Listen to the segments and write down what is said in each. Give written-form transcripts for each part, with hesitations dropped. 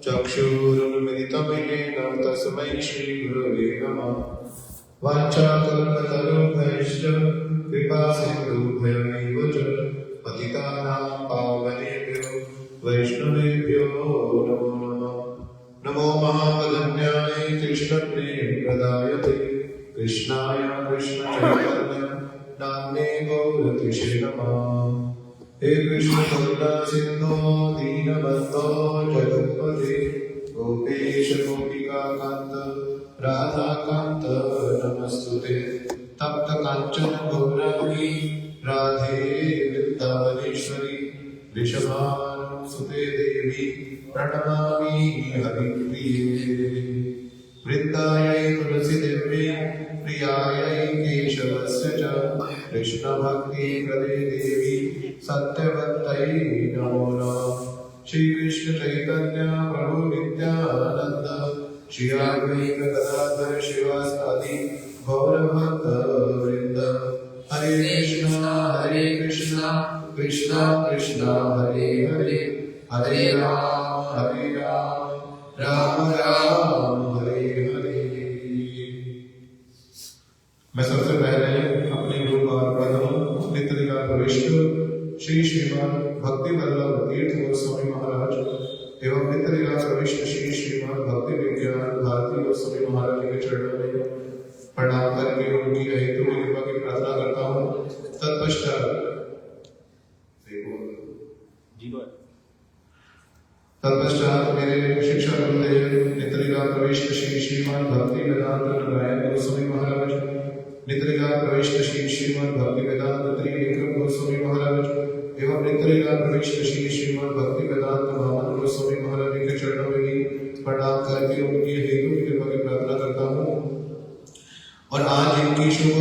चक्षुरुन्मिलितं येन तस्मै श्रीगुरवे नमः। वाञ्छाकल्पतरुभ्यश्च कृपासिन्धुभ्यैव च पतितानां पावनेभ्यो वैष्णवेभ्यो नमो नमः। नमो महावदन्याय कृष्णप्रेमप्रदायते कृष्णाय कृष्णचैतन्य नाम्ने गौरतिषे नमः। हे कृष्ण करुणा सिंधो दीनबंधो जगत्पते गोपेश गोपिका कांत राधा कांत नमस्तुते। तप्त कांचन गौरांगी राधे वृंदावनेश्वरी वृषभानुसुते देवी प्रणमामि हरिप्रिये। वृंदायै तुलसी देव्यै प्रियायै केशवस्य च कृष्ण भक्ति प्रदे देवी सत्यवत्यै नमो नमः। श्री कृष्ण चैतन्य प्रभु नित्यानंद श्री अद्वैत गदाधर शिवासादि गौर भक्त वृंद। हरे कृष्णा कृष्णा कृष्णा हरे हरे हरे राम राम राम हरे हरे। मैं सबसे पहले अपने गुरु प्रथम नित्य प्रविष्ट श्री श्रीमान भक्ति वल्लभ तीर्थ गोस्वामी महाराज एवं नित्य प्रविष्ट श्री श्रीमान भक्ति विज्ञान भारती गोस्वामी महाराज के चरणों में प्रणाम करके उनकी हेतु कृपा की प्रार्थना करता हूँ। तत्पश्चात मेरे शिक्षा गुरुदेव नित्य प्रविष्ट श्री श्रीमान भक्ति वेदांत नारायण गोस्वामी महाराज, नित्य प्रविष्ट श्री श्रीमान भक्ति वेदांत त्रिविक्रम गोस्वामी महाराज एवं नित्य प्रविष्ट श्री श्रीमान भक्ति वेदांत वामन गोस्वामी महाराज के चरणों में भी प्रणाम करके उनकी हेतु की कृपा की प्रार्थना करता हूँ। और आज इनकी शुभ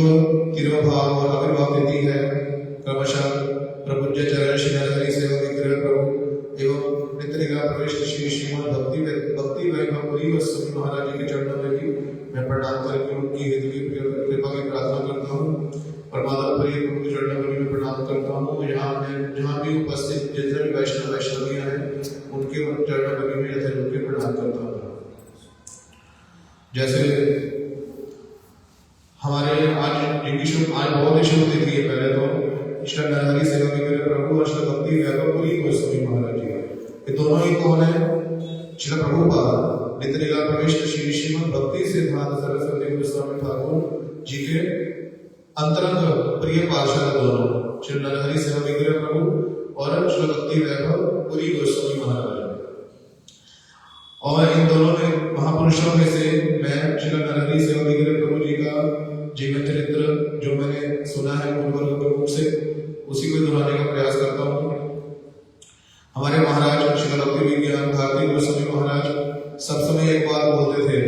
तिरोभाव और आविर्भाव तिथि है। क्रमशः प्रपूज्य चरण श्री हरि सेवा विग्रह प्रभु एवं नित्य प्रविष्ट श्री श्रीमान भक्ति वैभवपुरी गोस्वामी महाराज के चरणों में भी मैं प्रणाम करके उनकी हेतु की कृपा की प्रार्थना करता हूँ। और माता प्रिय प्रभु के चरणों में भी प्रणाम करता हूँ। यहाँ भी उपस्थित जितने भी वैष्णव वैष्णवियाँ हैं उनके चरणों में भी यथा योग्य प्रणाम करता हूँ। जैसे हमारे आज बहुत ही शुभ तिथि है। पहले तो श्री हरि सेवा विग्रह प्रभु और श्री भक्ति वैभवपुरी गोस्वामी महाराज जी, ये दोनों ही कौन है? श्री प्रभुपाद नित्य प्रविष्ट श्री श्रीमद् भक्ति सिद्धांत सरस्वती गोस्वामी ठाकुर जी के अंतरंग प्रिय पार्षद दोनों श्री हरि सेवा विग्रह प्रभु और श्री भक्ति वैभवपुरी गोस्वामी महाराज। और इन दोनों में महापुरुषों में से मैं श्री हरि सेवा विग्रह प्रभु जी का जीवन चरित्र जो मैंने सुना है पूर्व के मुख से उसी को दोहराने का प्रयास करता हूँ। हमारे महाराज श्री भक्ति विज्ञान भारती गोस्वामी महाराज सबसे समय एक बात बोलते थे,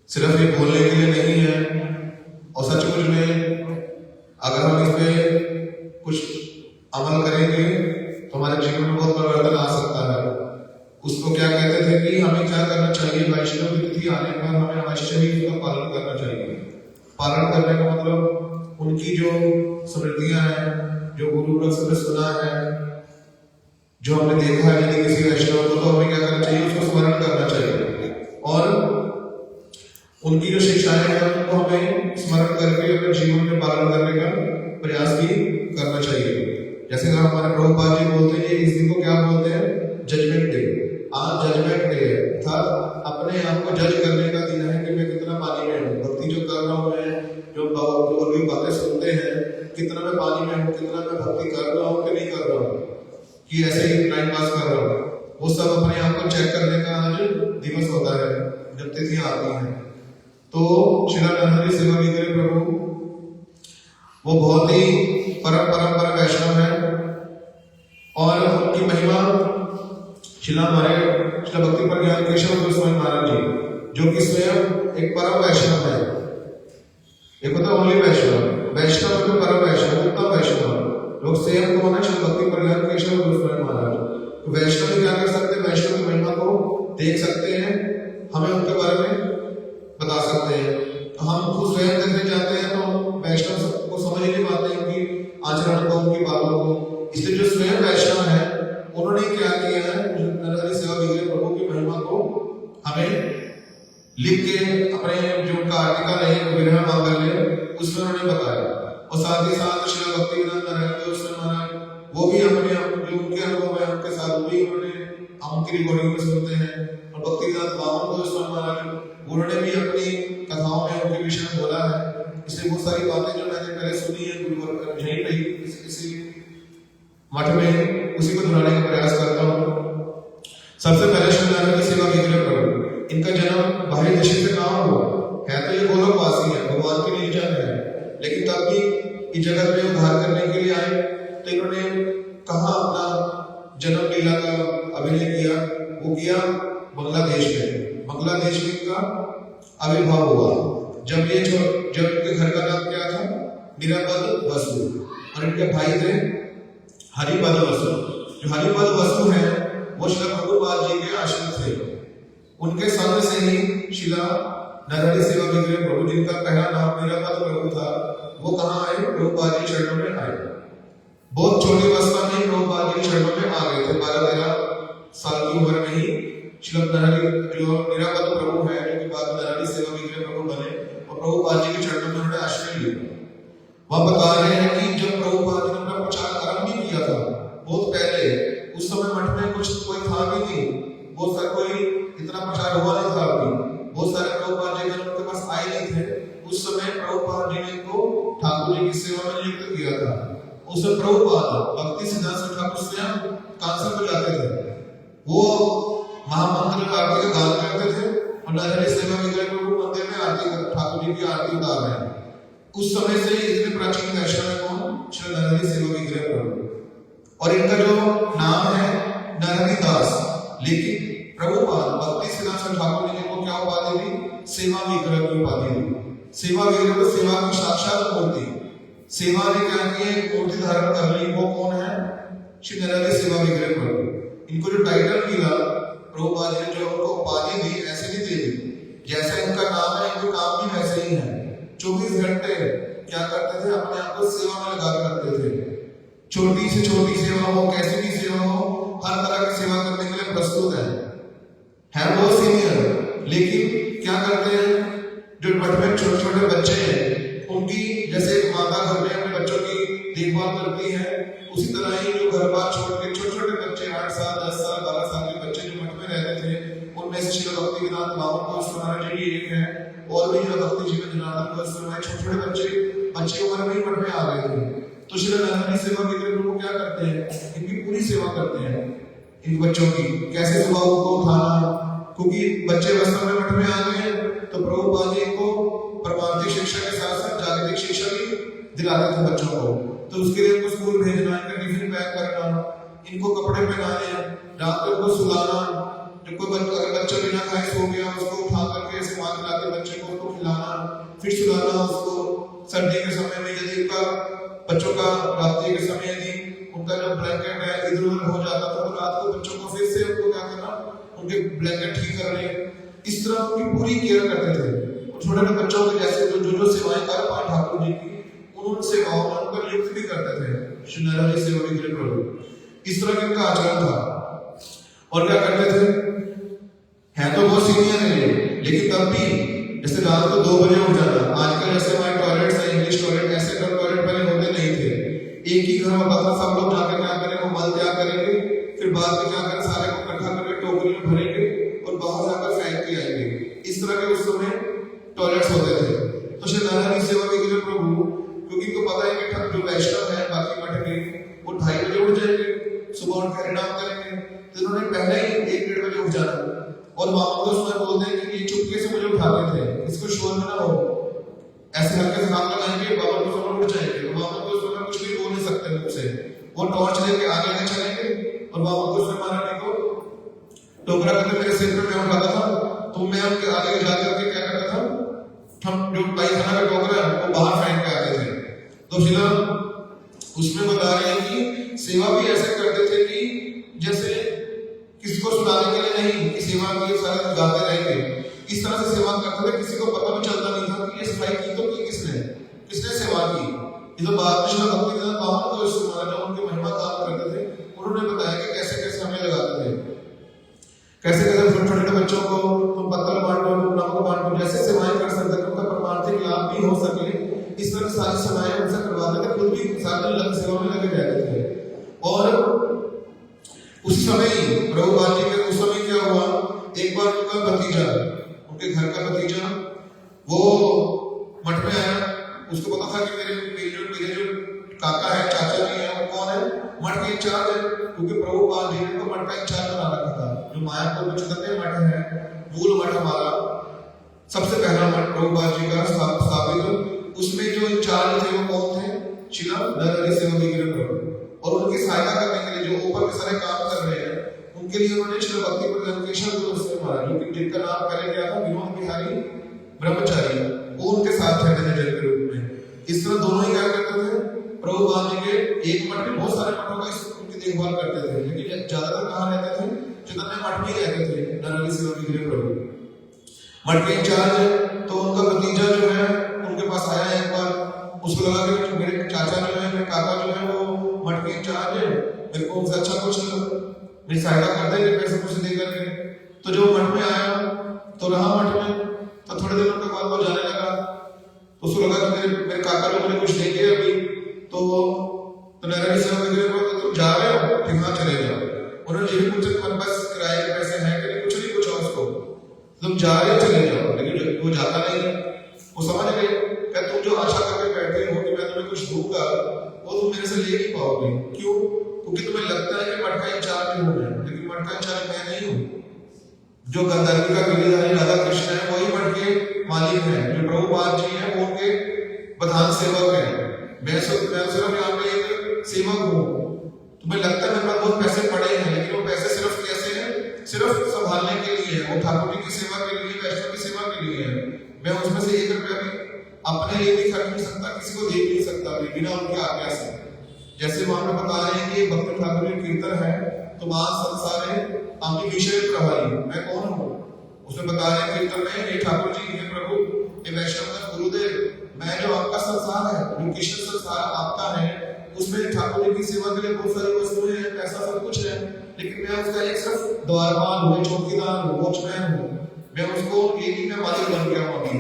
सिर्फ ये बोलने के लिए नहीं है, और सचमुच में अगर हम इस पे कुछ अमल करेंगे तो हमारे जीवन में बहुत परिवर्तन आ सकता है। उसको क्या कहते थे कि हमें क्या करना चाहिए, वैष्णव तिथि आने पर हमें अवश्य ही उसका पालन करना चाहिए। पालन करने का मतलब उनकी जो स्मृतियां हैं, जो गुरु ग्रंथ में सुना है, जो हमने देखा है यदि किसी वैष्णव को, तो हमें क्या करना चाहिए, उसको स्मरण करना चाहिए और उनकी जो शिक्षाएं हैं उनको हमें स्मरण करके अपने जीवन में पालन करने का प्रयास भी करना चाहिए। जैसे हमारे प्रभुपाद जी बोलते हैं, इस दिन को क्या बोलते हैं, जजमेंट डे। आज जजमेंट डे है, अर्थात अपने आप को जज करने का दिन है कि मैं कितना पानी में हूँ, भक्ति जो कर रहा हूँ, मैं जो बातें सुनते हैं, कितना मैं पानी में हूँ, कितना मैं भक्ति कर रहा हूँ कि नहीं कर रहा हूँ, कि ऐसे ही टाइम पास कर रहा हूँ। वो सब अपने आप को चेक करने का आज दिवस होता है जब तिथि आती है। तो श्री नरहरि सेवा विग्रह प्रभु वो बहुत ही परम वैष्णव है और उनकी महिमा शिला भक्ति प्रज्ञान केशव गोस्वामी महाराज जी, जो कि स्वयं एक परम वैष्णव है, एक होता ओनली वैष्णव में परम वैष्णव, उत्तम वैष्णव। लोग स्वयं को श्री भक्ति प्रज्ञान केशव गोस्वामी महाराज, तो वैष्णव क्या कर सकते हैं, वैष्णव की महिमा को देख सकते हैं, हमें उनके बारे में बता सकते हैं। तो हम खुद स्वयं देखने जाते हैं तो वैष्णव को समझ नहीं पाते उनकी आचरण को, उनकी बातों को। इसलिए जो स्वयं वैष्णव है उन्होंने क्या किया है, नरहरि सेवा विग्रह प्रभु की महिमा को हमें लिख के अपने जो उनका आर्टिकल है विग्रह मांगल्य उसमें उन्होंने बताया। और साथ ही साथ श्री भक्ति वेदांत नारायण गोस्वामी महाराज वो भी अपने जो उनके अनुभव है उनके साथ भी उन्होंने हम उनकी रिकॉर्डिंग में सुनते हैं। और भक्ति वेदांत बामन गोस्वामी महाराज उन्होंने भी अपनी कथाओं में उनके विषय में बोला है। इसलिए बहुत सारी बातें जो मैंने पहले सुनी है गुरुवर यहीं पे इसी मठ में उसी को दोहराने का प्रयास करता हूँ। सबसे पहले श्री नरहरि सेवा विग्रह प्रभु, इनका जन्म बाहरी देश से कहाँ हुआ है, तो ये गोलोकवासी है, भगवान के निर्जन है, लेकिन तब भी इस जगत में उद्धार करने के लिए आए। तो इन्होंने कहाँ अपना जन्म लीला का अभिनय किया, वो किया बांग्लादेश में। बांग्लादेश में इनका आविर्भाव हुआ। जब इनके घर का नाम क्या था, निरापद वसु, और इनके भाई थे हरिपद वसु। जो हरिपद वसु है वो श्रील प्रभुपाद जी के आश्रित थे। उनके संग से ही शिला नरहरि सेवा विग्रह प्रभु, जिनका पहला नाम निरापद प्रभु था, वो कहाँ आए, प्रभुपाद जी चरणों में आए। बहुत छोटी अवस्था में प्रभुपाद जी चरणों में आ गए थे, 12-13 साल की उम्र में ही श्रील नरहरि जो निरापद प्रभु है, जो कि बाद में नरहरि सेवा विग्रह प्रभु बने, और प्रभुपाद जी के चरणों में उन्होंने आश्रय लिया। वह बता रहे हैं कि जब प्रभुपाद जी ने अपना प्रचार आरंभ भी किया था बहुत पहले, उस समय मठ में कुछ कोई था भी नहीं, बहुत सारा कोई इतना प्रचार हुआ नहीं था अभी, बहुत सारे प्रभुपाद जी उनके पास आए नहीं थे। उस समय प्रभुपाद जी ने इनको ठाकुर जी की सेवा में नियुक्त किया था। उस समय प्रभुपाद भक्ति सिद्धांत ठाकुर स्वयं कांसल में जाते थे, वो महामंत्र आरती का गान करते थे और नरहरि सेवा विग्रह प्रभु मंदिर में आरती ठाकुर जी की आरती उतार रहे हैं। उस समय से इतने प्राचीन वैष्णव है कौन, श्री नरहरि सेवा विग्रह प्रभु। और इनका जो नाम है नरहरि दास, लेकिन प्रभुपाद भक्ति सिद्धांत ठाकुर जी को क्या उपाधि दी, सेवा विग्रह की उपाधि दी। सेवा विग्रह को सेवा की साक्षात मूर्ति, सेवा ने क्या किया, मूर्ति धारण कर ली। वो कौन है, श्री नरहरि सेवा विग्रह प्रभु। इनको जो टाइटल मिला प्रभुपाद जी ने जो उनको उपाधि दी, ऐसे नहीं दे दी, जैसा इनका नाम है इनके काम भी वैसे ही है। 24 घंटे क्या करते थे, अपने आप को सेवा में लगा करते थे। छोटी से छोटी सेवा हो, कैसी भी सेवा हो, हर तरह की सेवा करने के लिए प्रस्तुत है वो सीनियर। लेकिन क्या करते हैं, जो मठ में छोटे छोटे बच्चे हैं उनकी, जैसे माता घर में अपने बच्चों की देखभाल करती है, उसी तरह ही जो घर बार छोड़ के छोटे छोटे बच्चे 8 साल 10 साल 12 साल के बच्चे जो मठ में रहते थे, उनमें से श्री भक्ति वेदांत बामन गोस्वामी महाराज जी एक है, और भी जो भक्ति जीवन जनार्दन गोस्वामी छोटे छोटे बच्चे उम्र में ही मठ में आ गए थे। तो श्री नरहरि सेवा विग्रह प्रभु क्या करते हैं, इनकी पूरी सेवा करते हैं इन बच्चों की, कैसे सुबह उनको उठाना, क्योंकि बच्चे अवस्था में मठ में आ गए तो प्रभुपाद जी को परमार्थिक शिक्षा के साथ साथ जागतिक शिक्षा भी दिलाते थे बच्चों को। तो उसके लिए इनको स्कूल भेजना, इनका टिफिन पैक करना, इनको कपड़े पहनाने, रात को इनको सुलाना, जो कोई अगर बच्चा बिना खाए सो गया, उसको उठा करके ऐसे मार खिलाते बच्चे को, उसको खिलाना, फिर सुलाना उसको। सर्दी के समय में यदि उनका बच्चों का रात्रि के समय यदि उनका जो ब्लैंकेट है इधर उधर हो जाता था, तो रात को बच्चों को फिर से उनको क्या करना, उनके ब्लैंकेट ठीक करने, इस तरह की पूरी केयर करते थे। छोटे छोटे बच्चों के जैसे जो सेवाएं कर पाए ठाकुर जी की, उन सेवाओं में उनको लिप्त भी करते थे श्री नारायण जी सेवा विग्रह प्रभु। इस तरह का उनका आचरण था। और क्या करते थे, है तो बहुत सीनियर है ये, लेकिन तब भी जैसे रात को 2 बजे उठ जाना। आजकल जैसे हमारे टॉयलेट्स है इंग्लिश टॉयलेट, ऐसे टॉयलेट पहले होते नहीं थे। एक ही घर होता था, सब लोग जाकर क्या करेंगे, मल त्याग करेंगे, फिर बाद में क्या करें, सारे को इकट्ठा करके टोकरी में भरेंगे और बाहर जाकर फेंक के आएंगे। इस तरह के उस समय टॉयलेट्स होते थे। तो श्री नारायण जी सेवा विग्रह प्रभु, क्योंकि इनको पता है कि जो वैष्णव है बाकी मठ के, वो 2:30 बजे उठ जाएंगे, सुबह उठ के हरिनाम करेंगे, तो इन्होंने पहले ही 1-1:30 बजे उठ जाना। और बाबा को उसमें बोलते हैं कि ये चुपके से मुझे उठाते थे, इसको शोर में ना हो, ऐसे हल्के से हाथ लगाएंगे, बाबा को समझ उठ जाएंगे। बाबा को उसमें कुछ भी बोल नहीं सकते मुंह से, वो टॉर्च लेके आगे आगे चलेंगे और बाबा को उसमें मारने को टोकरा करके मेरे सिर पे मैं उठाता था, तो मैं उनके आगे जाकर के क्या करता था, हम जो भाई खाना का टोकरा है वो बाहर फेंक के आते थे। तो फिर उसमें बता रहे हैं कि सेवा भी ऐसे करते थे कि जैसे किसी को सुनाने के लिए नहीं, कि सेवा के सारे गाते रहेंगे, इस तरह से सेवा करते थे, किसी को पता भी चलता नहीं था कि ये सफाई की तो की किसने सेवा की। ये तो बाद में श्री भक्ति वेदांत बाबा को जो उनके महिमा गान करते थे, उन्होंने बताया कि कैसे कैसे हमें लगाते थे, कैसे कैसे छोटे छोटे बच्चों को तुम पत्तल बांटो, तुम नमक बांटो, जैसे सेवाएं कर सकते थे, उनका परमार्थिक लाभ भी हो सके, इस तरह सारी सेवाएं उनसे करवाते थे, खुद भी सारे लग सेवा में लगे रहते थे। और उसी समय ही प्रभुपाद जी के उस समय क्या हुआ, एक बार उनका भतीजा, उनके घर का भतीजा वो मठ में आया। उसको पता था कि मेरे जो काका है, चाचा जी है, वो कौन है, मठ के इंचार्ज है, क्योंकि प्रभुपाद जी ने तो मठ का इंचार्ज बना रखा था। जो मायापुर में चैतन्य मठ है, मूल मठ हमारा सबसे पहला मठ प्रभुपाद जी का स्थापित, उसमें जो इंचार्ज थे वो कौन थे, श्री नारायण सेवा विग्रह प्रभु। और उनकी सहायता करने के लिए जो ऊपर के सारे काम कर रहे हैं, उनके लिए उन्होंने श्री भक्ति प्रदान महाराज, जो कि जिनका नाम पहले क्या था, विनोद बिहारी ब्रह्मचारी, वो उनके साथ थे मैनेजर के रूप में। इस तरह दोनों ही क्या करते थे, प्रभुपाद जी के एक मठ में बहुत सारे मठों का उनकी देखभाल करते थे, लेकिन ज्यादातर कहाँ रहते थे, चैतन्य मठ में ही रहते थे नारायण सेवा विग्रह प्रभु। मठ के इंचार्ज, तो उनका भतीजा जो है उनके पास आया एक बार, उसको लगा कि मेरे चाचा जो है, मेरे काका जो है, वो मठ के इंचार्ज है, मेरे को उनसे अच्छा कुछ मेरी सहायता कर देंगे पैसे कुछ दे करके। तो जो मठ में आया तो रहा मठ में, तो थोड़े दिनों के बाद वो जाने लगा, तो उसको लगा कि मेरे काका लोग मुझे कुछ देंगे अभी, तो नारायण सेवा विग्रह को तुम जा रहे हो, फिर हाँ चले जाओ। उन्होंने ये पूछा तुम्हारे पास किराए के पैसे हैं कि नहीं, कुछ नहीं पूछा उसको, तुम जा रहे हो चले जाओ। लेकिन वो जाता नहीं, वो समझ गए कि तुम जो आशा करके बैठे हो कि मैं तुम्हें कुछ दूंगा, वो तुम मेरे से ले नहीं पाओगे। क्यों? क्योंकि तुम्हें लगता है कि मठ का इंचार्ज हूं मैं, लेकिन मठ का इंचार्ज मैं नहीं हूँ। जो गंधर्वी का गिरिधारी राधा कृष्ण है, वही मठ के मालिक है। जो प्रभुपाद जी है वो उनके प्रधान सेवक है। मैं सिर्फ यहाँ पे एक सेवक हूँ। तुम्हें लगता है मेरे पास बहुत पैसे पड़े हैं, लेकिन वो पैसे सिर्फ कैसे हैं, सिर्फ संभालने के लिए है, वो ठाकुर जी की सेवा के लिए, वैष्णव की सेवा के लिए है। मैं उसमें से 1 रुपया भी अपने लिए भी खर्च नहीं सकता, किसी को दे नहीं सकता बिना उनके आज्ञा से। जैसे वहां पे बता रहे हैं कि भक्त ठाकुर जी कीर्तन है, तो मां संसारे आमी विषय प्रभारी, मैं कौन हूँ, उसमें बता रहे हैं कीर्तन में, ये ठाकुर जी, हे प्रभु, ये वैष्णव का गुरुदेव, मैं जो आपका संसार है, जो कृष्ण संसार आपका है, उसमें ठाकुर जी की सेवा के लिए बहुत सारी वस्तुएं हैं, पैसा सब कुछ है, लेकिन मैं उसका एक सिर्फ द्वारपाल हूँ, चौकीदार हूँ, वॉचमैन हूँ, मैं उसको एक ही में मालिक बन गया हूँ अभी।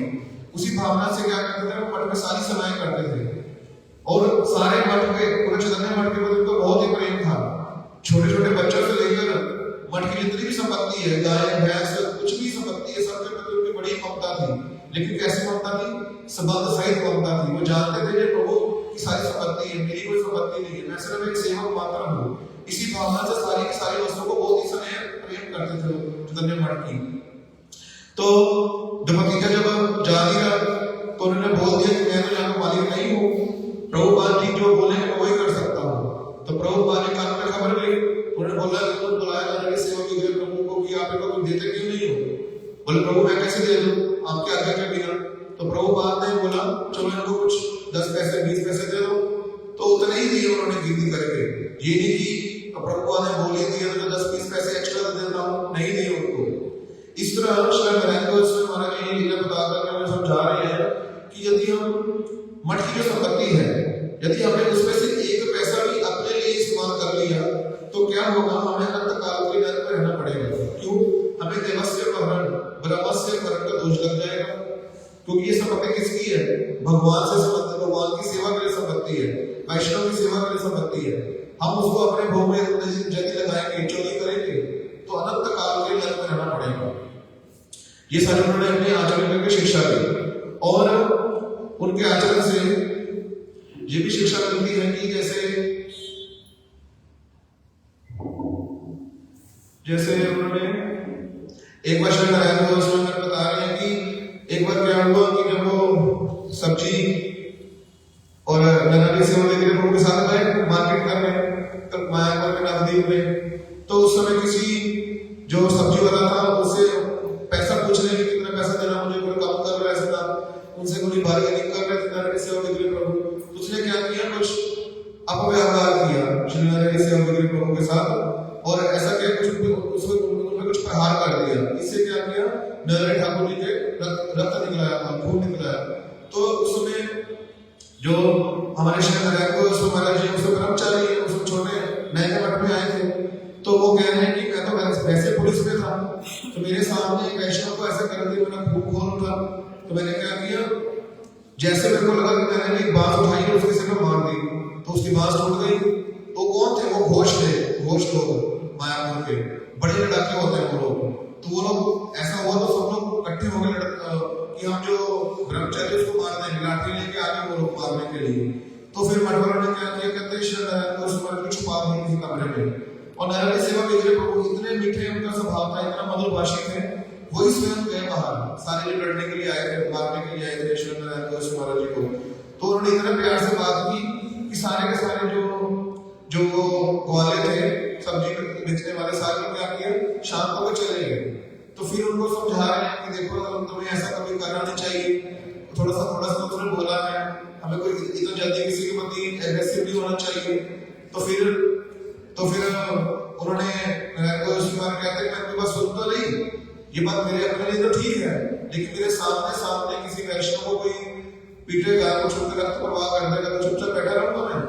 उसी भावना से क्या करते थे, मठ में सारी सेवाएं करते थे। और सारे मठ के, पूरे चैतन्य मठ के प्रति तो बहुत ही प्रेम था। छोटे छोटे बच्चों से लेकर मठ की जितनी भी संपत्ति है, गाय भैंस कुछ भी संपत्ति है, सबके प्रति उनकी बड़ी ममता थी। लेकिन कैसी ममता थी, संबंध सहित ममता थी। वो जानते थे कि प्रभु की सारी संपत्ति है, मेरी कोई संपत्ति नहीं है, मैं सिर्फ एक सेवक मात्र हूँ। इसी भावना से सारी की सारी वस्तुओं को बहुत ही स्नेह प्रेम करते थे चैतन्य मठ की। तो जब भतीजा जब जा नहीं रहा, तो उन्होंने बोल दिया कि मैं तो यहाँ का मालिक नहीं हूँ, प्रभुपाद जी जो बोलेंगे मैं वही कर सकता हूँ। तो प्रभुपाद जी कान में खबर ली, उन्होंने बोला कि तुम बुलाया नारायण सेवा विग्रह प्रभु को कि आप इनको प्रभु मैं कैसे दे दूं, आपके आज्ञा के बिना। तो प्रभुपाद ने बोला चलो इनको कुछ 10 पैसे 20 पैसे दे दो, तो उतने ही दिए उन्होंने गिनती करके। ये नहीं कि प्रभुपाद ने बोल ही दिया तो 10-20 पैसे एक्स्ट्रा दे देता हूँ, नहीं दिए उनको। इस तरह श्री नरेंद्र महाराज जी लीला बताकर हमें समझा रहे हैं कि यदि हम मठ की जो संपत्ति है, यदि हमने उसमें से एक पैसा भी अपने लिए इस्तेमाल कर लिया तो क्या होगा, हमें अंतकाल के नरक में रहना पड़ेगा। क्यों? हमें देवस्य वरण ब्रह्मस्य वरण का दोष लग जाएगा, क्योंकि ये संपत्ति किसकी है? भगवान से संबंधित, भगवान की सेवा के लिए संपत्ति है, वैष्णव की सेवा के लिए संपत्ति है। हम उसको अपने भोग में जगह लगाएंगे, चोरी करेंगे तो अनंत काल के नरक में रहना पड़ेगा। ये सारे उन्होंने अपने आचरण करके शिक्षा दी, और उनके आचरण से ये भी शिक्षा मिलती है कि जैसे उन्होंने एक बार श्री नारायण गोस्वामी बता रहे हैं कि एक बार क्या हुआ कि जब वो सब्जी और नदी सेवा लेके प्रभु के साथ गए मार्केट करने, तब मायापुर के नवद्वीप में, तो उस समय किसी जो सब्जी वाला था उससे पैसा पूछने की कितना पैसा देना मुझे, कोई काम कर रहा है ऐसा, उनसे कोई बार्गेनिंग कर रहे थे नदी सेवा लेके प्रभु। उसने क्या किया, कुछ अपव्यवहार किया श्री नारायण सेवा लेके प्रभु के साथ, और ऐसा क्या कुछ उसमें कुछ प्रहार कर दिया। इससे क्या किया, नारायण ठाकुर जी के रक्त निकलाया, खून निकलाया। तो उस समय जो हमारे श्री नारायण को महाराज जी उसको कर्मचारी है, उसको छोटे नए मठ में आए थे, तो वो कह रहे हैं कि मैं तो वैसे पुलिस में था, तो मेरे सामने एक वैष्णव को ऐसा कर दिया, मैंने खून खोल उठा, तो मैंने क्या किया, जैसे मेरे को लगा कि मैंने एक बांस उठाई और उसके सिर में मार दी, तो उसकी बांस टूट गई। तो कौन थे वो? घोष थे, घोष लोग मायापुर के बड़े लड़ाके होते हैं वो लोग। तो वो लोग ऐसा हुआ तो सब लोग इकट्ठे हो गए कि हम जो ब्रह्मचारी उसको मार देंगे, लाठी लेके आगे वो लोग मारने के लिए। तो फिर मठ वालों ने क्या किया, कहते श्री नारायण को उस पर छुपा दिया किसी कमरे में, और नारायण सेवा के प्रभु इतने मीठे उनका स्वभाव था, इतना मधुर भाषी थे, वही स्वयं गए बाहर, सारे जो लड़ने के लिए आए थे, मारने के लिए आए थे श्री नारायण को महाराज जी को। तो उन्होंने इतने प्यार से बात की कि सारे के सारे जो ग्वाले थे सब्जी बेचने वाले, सारे लोग क्या किए, शाम को चले गए। तो फिर उनको समझा रहे हैं कि देखो तुम्हें ऐसा कभी करना नहीं चाहिए, थोड़ा सा तुमने बोला है, हमें कोई इतना जल्दी किसी के प्रति एग्रेसिव नहीं होना चाहिए। तो फिर उन्होंने कहते मैं तुम्हें बस सुन तो नहीं, ये बात मेरे अपने लिए तो ठीक है, लेकिन मेरे सामने किसी वैष्णव को कोई पीटेगा, कुछ उनका रक्त प्रवाह कर देगा तो चुपचाप बैठा रहूंगा मैं?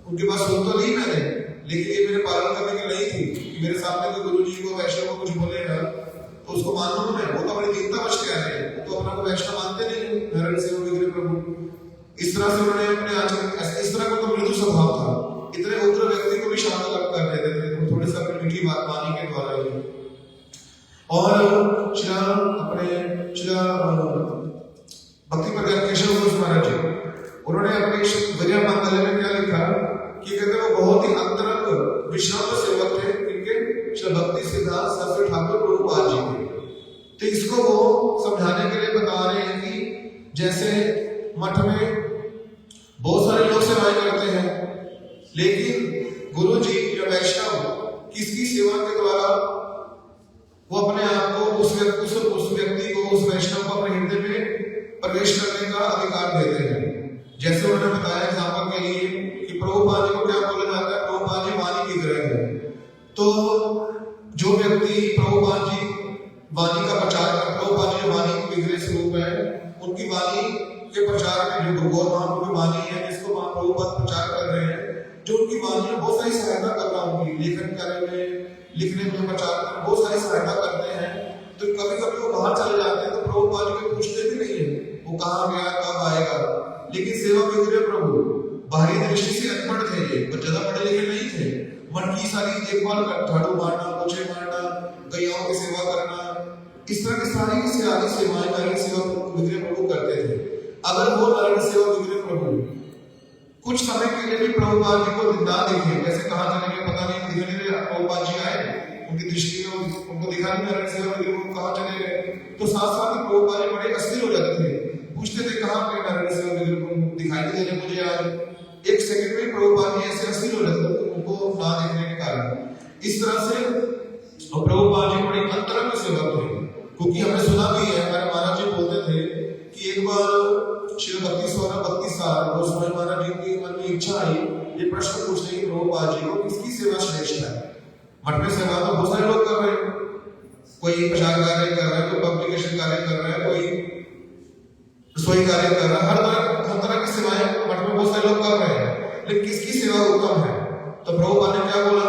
उनकी बात सुन तो ली मैंने, लेकिन ये मेरे पालन करने की नहीं थी कि मेरे सामने कोई गुरु जी को वैष्णव को कुछ बोलेगा तो उसको मानूं मैं। वो तो अपनी दीनता बच के आ रहे हैं, तो अपना को वैष्णव मानते नहीं नारायण सेवा के प्रभु। इस तरह से उन्होंने अपने आचरण, इस तरह का तो मृदु स्वभाव था, इतने उग्र व्यक्ति को भी शांत कर देते थे थोड़े से अपनी मीठी बात वाणी के द्वारा ही। और श्री भक्ति प्रज्ञान केशव गोस्वामी महाराज जी, उन्होंने अपने विजय मंगल में क्या लिखा कि कहते वो बहुत ही अंतरंग विश्रांत सेवक थे इनके श्री भक्ति सिद्धांत सरस्वती ठाकुर प्रभुपाद जी के। तो इसको वो समझाने के लिए बता रहे हैं कि जैसे मठ में बहुत सारे लोग सेवाएं करते हैं, लेकिन गुरु जी या वैष्णव किसकी सेवा के द्वारा वो अपने आप को उस व्यक्ति को, उस वैष्णव को अपने हृदय में प्रवेश करने का अधिकार देते हैं। जैसे उन्होंने बताया एग्जाम्पल के लिए कि प्रभुपाद जी को क्या बोला जाता है, प्रभुपाद जी वाणी विग्रह है। तो जो व्यक्ति प्रभुपाद जी वाणी का प्रचार कर, प्रभुपाद जी वाणी के विग्रह स्वरूप है, उनकी वाणी के प्रचार में जो गौर महाप्रभु की वाणी है जिसको प्रभुपाद प्रचार कर रहे हैं, जो उनकी वाणी में बहुत सारी सहायता कर रहा है, उनकी लेखन कार्य में, लिखने में, प्रचार में बहुत सारी सहायता करते हैं। तो कभी कभी वो बाहर चले जाते हैं तो प्रभुपाद जी को पूछते भी नहीं है वो कहाँ गया, कब आएगा। लेकिन सेवा विग्रह प्रभु बाहरी दृष्टि से अनपढ़ थे, ये ज्यादा पढ़े लिखे नहीं थे, मन की सारी देखभाल कर, झाड़ू मारना, पोछे मारना, गैयाओं की सेवा करना, इस तरह की सारी सेवाएं नारायण सेवा विग्रह प्रभु करते थे। अगर वो नारायण सेवा विग्रह प्रभु कुछ समय के लिए भी प्रभुपाद जी को ना देखे, कैसे कहाँ चले गए पता नहीं, धीरे धीरे प्रभुपाद जी आए, उनकी दृष्टि में उनको दिखा नहीं नारायण सेवा विग्रह प्रभु कहाँ चले गए, तो साथ साथ प्रभुपाद जी बड़े अस्थिर हो जाते थे, पूछते थे कहाँ पे नारायण सेवा विग्रह प्रभु दिखाई नहीं दे रहे मुझे आज। एक सेकंड में प्रभुपाद जी ऐसे अस्थिर हो जाते थे उनको ना देखने के कारण। इस तरह से प्रभुपाद जी बड़ी अंतरंग सेवा थे, क्योंकि हमने सुना भी है, हमारे महाराज जी बोलते थे कि एक बार श्री भक्ति स्वरा भक्ति सार गोस्वामी महाराज जी की मन में इच्छा आई ये प्रश्न पूछने की, प्रभुपाद जी को किसकी सेवा श्रेष्ठ है। मठ में सेवा तो बहुत सारे लोग कर रहे हैं, कोई प्रचार कार्य कर रहा है, कोई पब्लिकेशन कार्य कर रहा है, कोई रसोई कार्य कर रहा है, हर तरह की सेवाएं मठ में बहुत सारे लोग कर रहे हैं, लेकिन किसकी सेवा उत्तम है? तो प्रभुपाद ने क्या बोला,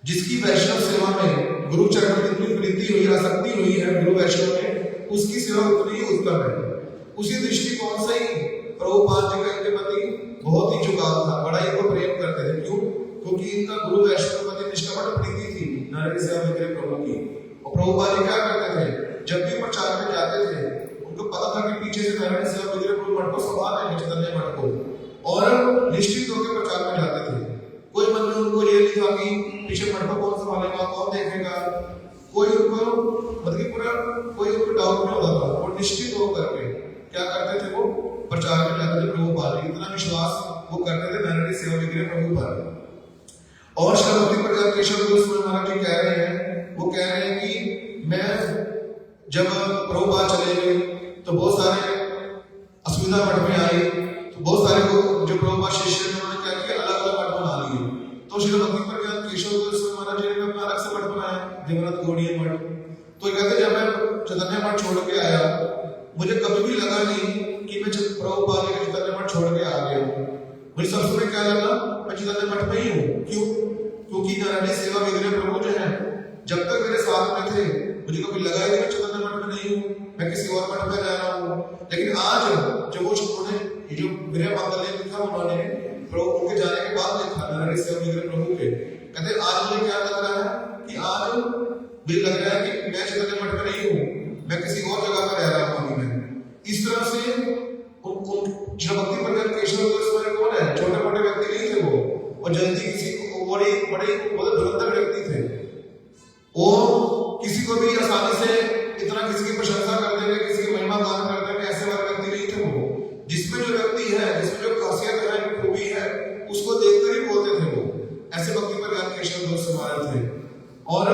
जिसकी वैष्णव सेवा में गुरु चरण में इतनी प्रीति हुई, आसक्ति हुई है गुरु वैष्णव में, उसकी सेवा उतनी ही उत्तम है। उसी दृष्टिकोण से ही प्रभुपाद जी का इनके प्रति बहुत ही झुकाव था, बड़ा इनको प्रेम करते थे। क्यों? क्योंकि इनका गुरु वैष्णव के प्रति निष्कपट प्रीति थी नारायण सेवा विग्रह प्रभु की। और प्रभुपाद जी क्या करते थे, जब भी प्रचार में जाते थे उनको पता था कि पीछे से नारायण सेवा विग्रह प्रभु मठ को संभाल रहे हैं, चैतन्य मठ को, और निश्चित होकर प्रचार में जाते थे। कोई मन में उनको ये नहीं था कि पीछे मठ को कौन संभालेगा, कौन देखेगा, कोई उनको मतलब पूरा कोई उनको डाउट नहीं होता था। और निश्चित होकर के क्या करते थे, वो प्रचार में जाते थे प्रभुपाद जी, इतना विश्वास वो करते थे नारायण सेवा विग्रह प्रभु पर। और श्री भक्ति प्रज्ञान केशव गोस्वामी महाराज जी कह रहे हैं, वो कह रहे हैं कि मैं जब प्रभुपाद चले गए तो बहुत सारे असुविधा मठ में आई, तो बहुत सारे लोग जो प्रभुपाद शिष्य थे उन्होंने क्या किया, अलग अलग मठ बना लिए। तो श्री भक्ति प्रज्ञान केशव गोस्वामी महाराज जी ने अपना अलग से मठ बनाया, देवनाथ गौड़ीय मठ। तो कहते जब मैं चैतन्य मठ छोड़ के आया, मुझे कभी भी लगा नहीं कि मैं प्रभुपाद के चैतन्य मठ छोड़ के आ गया हूँ। मुझे सबसे पहले क्या लगा, मैं चैतन्य मठ में ही हूँ। क्यों? क्योंकि नारायण सेवा विग्रह प्रभु जो है जब तक मेरे साथ में थे मुझे कभी लगा ही नहीं चैतन्य मठ में नहीं हूँ, मैं किसी और मठ में रह रहा हूँ। लेकिन आज जब वो उन्होंने ये जो गृह मंगल लिखा, उन्होंने प्रभु के जाने के बाद लिखा नारायण सेवा विग्रह प्रभु के, कहते आज मुझे क्या लग रहा है कि आज मुझे लग रहा है कि मैं चैतन्य मठ में नहीं हूँ, मैं किसी और जगह पर रह रहा हूँ। इस तरह से श्री भक्ति प्रज्ञान केशव गोस्वामी कौन है, छोटे मोटे व्यक्ति नहीं थे वो, और जल्दी किसी को बड़े बहुत धुरंधर व्यक्ति थे। वो किसी को भी आसानी से इतना किसी की प्रशंसा कर देंगे, किसी की महिमा गान कर देंगे, ऐसे वाले व्यक्ति नहीं थे वो। जिसमें जो व्यक्ति है, जिसमें जो खासियत है, जो खूबी है, उसको देखकर ही बोलते थे वो। ऐसे भक्ति प्रज्ञान केशव गोस्वामी महाराज थे। और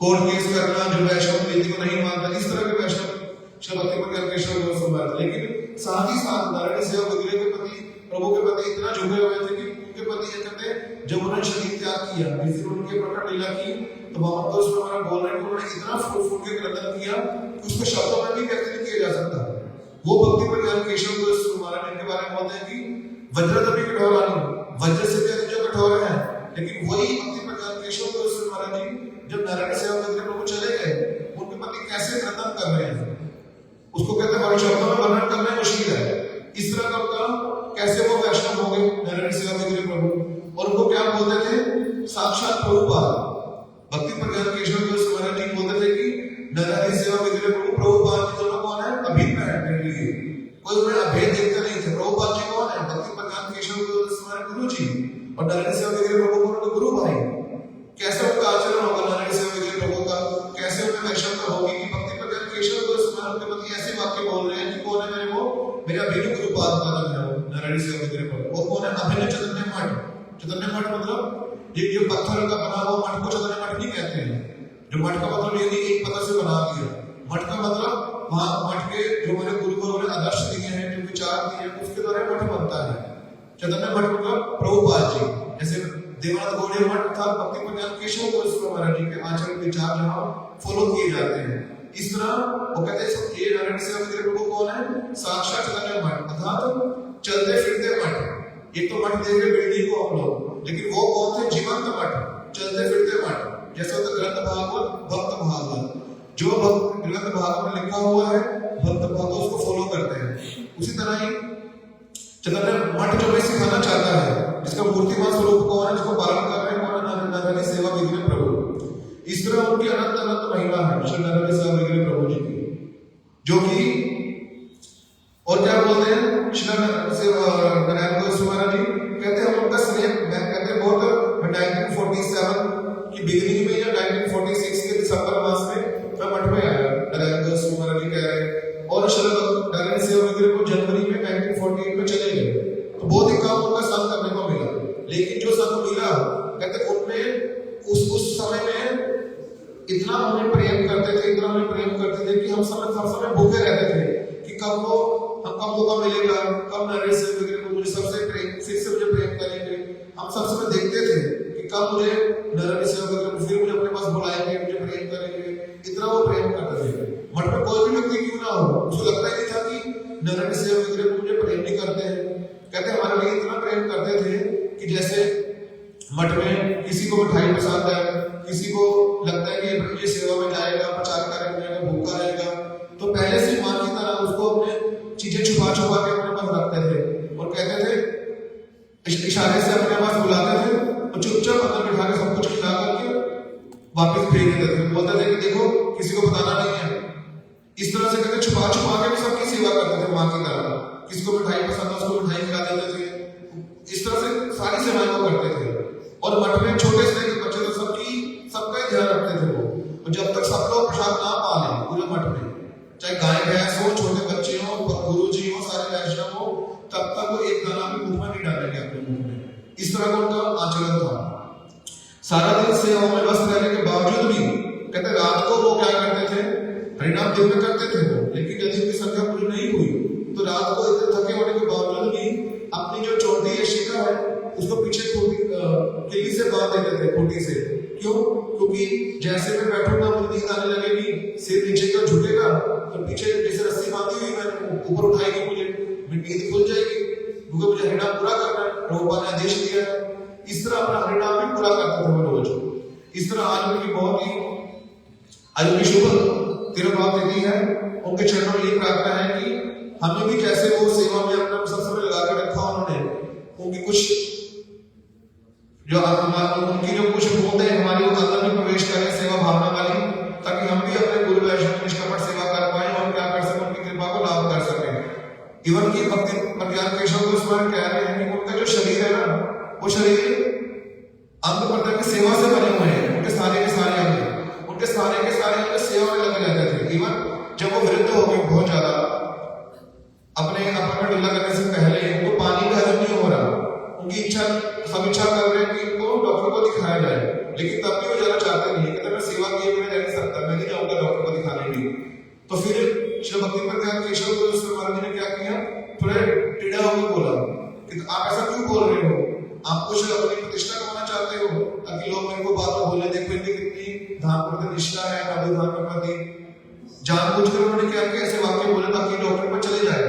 कोर्ट केस करना, जो वैष्णव नीति को नहीं मानता, इस तरह के वैष्णव श्री भक्ति प्रज्ञान केशव गोस्वामी महाराज। लेकिन साथ ही साथ नारायण सेवा विग्रह के प्रति, प्रभु के प्रति इतना झुके हुए थे कि उनके प्रति ये कहते, जब उन्होंने शरीर त्याग किया, जिस दिन उनके प्रकट लीला की, तो वहां पर उसमें हमारा बोल रहे हैं, उन्होंने इतना फूल फूल के क्रंदन किया कि उसको शब्दों में भी व्यक्त नहीं किया जा सकता। वो भक्ति प्रज्ञान केशव गोस्वामी महाराज इनके बारे में बोलते हैं कि वज्र तभी कठोर नहीं, वज्र से भी अधिक जो कठोर है। लेकिन वही भक्ति प्रज्ञान केशव गोस्वामी महाराज जी जब नारायण सेवा विग्रह प्रभु चले गए, उनके प्रति कैसे क्रंदन कर रहे हैं, उसको कहते हैं शब्दों में वर्णन करना मुश्किल है। इस तरह का उनका कैसे वो वैष्णव हो गए नारायण सेवा विग्रह प्रभु, और उनको क्या बोलते थे, साक्षात प्रभुपाद। भक्ति प्रज्ञान केशव गोस्वामी महाराज जी बोलते थे कि नारायण सेवा विग्रह प्रभु प्रभुपाद जी दोनों कौन है, अभिन्न है मेरे लिए, कोई उन्हें अभेद देखते नहीं थे। प्रभुपाद जी कौन है, भक्ति प्रज्ञान केशव गोस्वामी गुरु जी, और नारायण सेवा विग्रह प्रभु को उन्होंने गुरु भाई। कैसे उनका आचरण होगा नारायण सेवा विग्रह प्रभु का, कैसे उनमें वैष्णवता होगी कि भक्ति प्रज्ञान केशव गोस्वामी उनके प्रति ऐसे वाक्य बोल रहे हैं कि कौन है मेरे वो, मेरा अभिन्न गुरुपाद का नाम है नारायण सेवा विग्रह प्रभु। वो कौन है, अभिन्न चैतन्य मठ। चैतन्य मठ मतलब ये पत्थर का बना हुआ मठ को चैतन्य मठ नहीं कहते हैं। जो मठ का मतलब ये नहीं एक पत्थर से बना दिया, मठ का मतलब वहां मठ के जो हमारे गुरुकुलों ने आदर्श दिए हैं, जो विचार दिए हैं, उसके द्वारा मठ बनता है। चैतन्य मठ मतलब प्रभुपाद जी, जैसे देवनाथ गौड़ीय मठ था भक्ति प्रज्ञान केशव गोस्वामी महाराज जी के आचरण विचार जहां फॉलो किए जाते हैं। इस तरह वो कहते हैं ये नारायण सेवा विग्रह प्रभु कौन है, साक्षात चैतन्य मठ, अर्थात चलते फिरते मठ। एक तो मठ देख रहे बिल्डिंग को हम लोग, लेकिन वो कौन थे, जीवंत मठ, चलते फिरते मठ। जैसे होता ग्रंथ भागवत, भक्त भागवत, जो ग्रंथ भागवत में लिखा हुआ है भक्त भागवत उसको फॉलो करते हैं। उसी तरह ही चैतन्य मठ जो हमें सिखाना चाहता है, जिसका मूर्तिमान स्वरूप कौन है, जिसको पालन कर रहे हैं कौन है, नारायण सेवा विग्रह प्रभु। इस तरह उनकी अनंत अनंत महिमा है श्री नारायण सेवा विग्रह प्रभु जी की, जो कि और क्या बोलते हैं श्री नारायण गोस्वामी महाराज जी कहते हैं उनका स्नेह, मैं कहते हैं बहुत 1947 की बिगिनिंग में या 1946 के दिसंबर मास में मैं मठ में आया, नारायण गोस्वामी महाराज जी कह रहे हैं, और श्री नारायण सेवा विग्रह को जनवरी में 1948 में चले गए। तो बहुत ही काम उनका संग करने को मिला, लेकिन जो संग मिला कहते उनमें उस समय में इतना उन्हें प्रेम करते थे, इतना कि हम सब हर समय भूखे रहते थे कि कब मौका मिलेगा, कब नरेश सेवक वगैरह को मुझे सबसे प्रेम से मुझे प्रेम करेंगे। हम सब समय देखते थे कि कब मुझे नरेश सेवक वगैरह फिर मुझे अपने पास बुलाएंगे, मुझे प्रेम करेंगे। इतना वो प्रेम करते थे। मठ में कोई भी व्यक्ति क्यों ना हो, उसको लगता ही नहीं था कि नरेश सेवक वगैरह मुझे प्रेम नहीं करते हैं। कहते हमारे लिए इतना प्रेम करते थे कि जैसे मठ में किसी को मिठाई पसंद है, किसी को लगता है कि ये सेवा में जाएगा, प्रचार करेगा, भूखा रहेगा, तो पहले से मां की तरह उसको अपने चीजें छुपा के अपने पास रखते थे और कहते थे, इशारे से अपने पास बुलाते थे और चुपचाप अंदर बिठा के सब कुछ खिला करके वापस भेज देते थे। बोलते थे कि देखो किसी को बताना नहीं है। इस तरह से कहते छुपा के भी सबकी सेवा करते थे मां की तरह। किसी को मिठाई पसंद है उसको मिठाई खिला देते थे। इस तरह से सारी सेवाएं वो करते थे। और मठ में छोटे से लेकर बच्चे तो सबका ही ध्यान रखते थे वो। और जब तक सब लोग प्रसाद ना पा लें पूरे मठ में, चाहे गाय भैंस हो, छोटे बच्चे हो, गुरु जी हो, सारे वैष्णव हो, तब तक वो एक दाना भी मुंह में नहीं डालेंगे अपने मुंह में। इस तरह का उनका आचरण था। सारा दिन सेवा में व्यस्त रहने के बावजूद भी कहते रात को वो क्या करते थे, हरिनाम दिन में करते थे वो, लेकिन यदि उनकी संख्या पूरी नहीं हुई तो रात को इतने थके होने के बावजूद भी अपनी जो चोटी है, शिखा है, उसको पीछे किली से बांध देते थे, खूंटी से। क्यों? क्योंकि जैसे मैं बैठूंगा मुझे नींद आने लगेगी, सिर नीचे की ओर झुकेगा तो पीछे जैसे रस्सी बांधी हुई मैंने ऊपर उठाएगी, मुझे नींद खुल जाएगी, क्योंकि मुझे हरिनाम पूरा करना है, प्रभुपाद ने आदेश दिया है। इस तरह अपना हरिनाम भी पूरा करते थे वो रोज। इस तरह आज उनकी बहुत ही आज की शुभ तिरुभाव तिथि है। उनके चरणों में यही प्रार्थना है कि हमें भी जैसे वो सेवा में अपना सब समय लगा के रखा उन्होंने, उनकी कुछ जो उनकी जो कुछ बूंद है हमारी अंदर में प्रवेश करें सेवा भावना वाली, ताकि हम भी अपने गुरु वैष्णव निष्कपट सेवा कर पाए और क्या कर सकें, उनकी कृपा को लाभ कर सकें। इवन की भक्ति प्रज्ञान केशव को स्मरण कह रहे हैं कि उनका जो शरीर है ना, वो शरीर अंग प्रत्यंग की सेवा से बने हुए हैं। उनके सारे के सारे अंग सेवा में लगे रहते थे। इवन जब वो वृद्ध हो गए बहुत ज्यादा, अपने अपना ढीला करने से पहले उनको पानी का हजम नहीं हो रहा, उनकी सब इच्छा कर रहे हैं कि इनको डॉक्टर को दिखाया जाए, लेकिन तब भी वो जाना चाहते नहीं। कहते मैं सेवा किए बिना रह नहीं सकता, मैं नहीं जाऊंगा डॉक्टर को दिखाने भी। तो फिर श्री भक्ति प्रज्ञान केशव महाराज जी ने क्या किया, थोड़े टेढ़ा होकर बोला कि आप ऐसा क्यों बोल रहे हो, आप कुछ अपनी प्रतिष्ठा करना चाहते हो ताकि लोग मेरे को बात बोले, देखो इनकी कितनी धाम प्रति निष्ठा है, प्रभु धाम के प्रति। जानबूझकर उन्होंने क्या किया, ऐसे वाक्य बोले ताकि डॉक्टर पर चले जाए।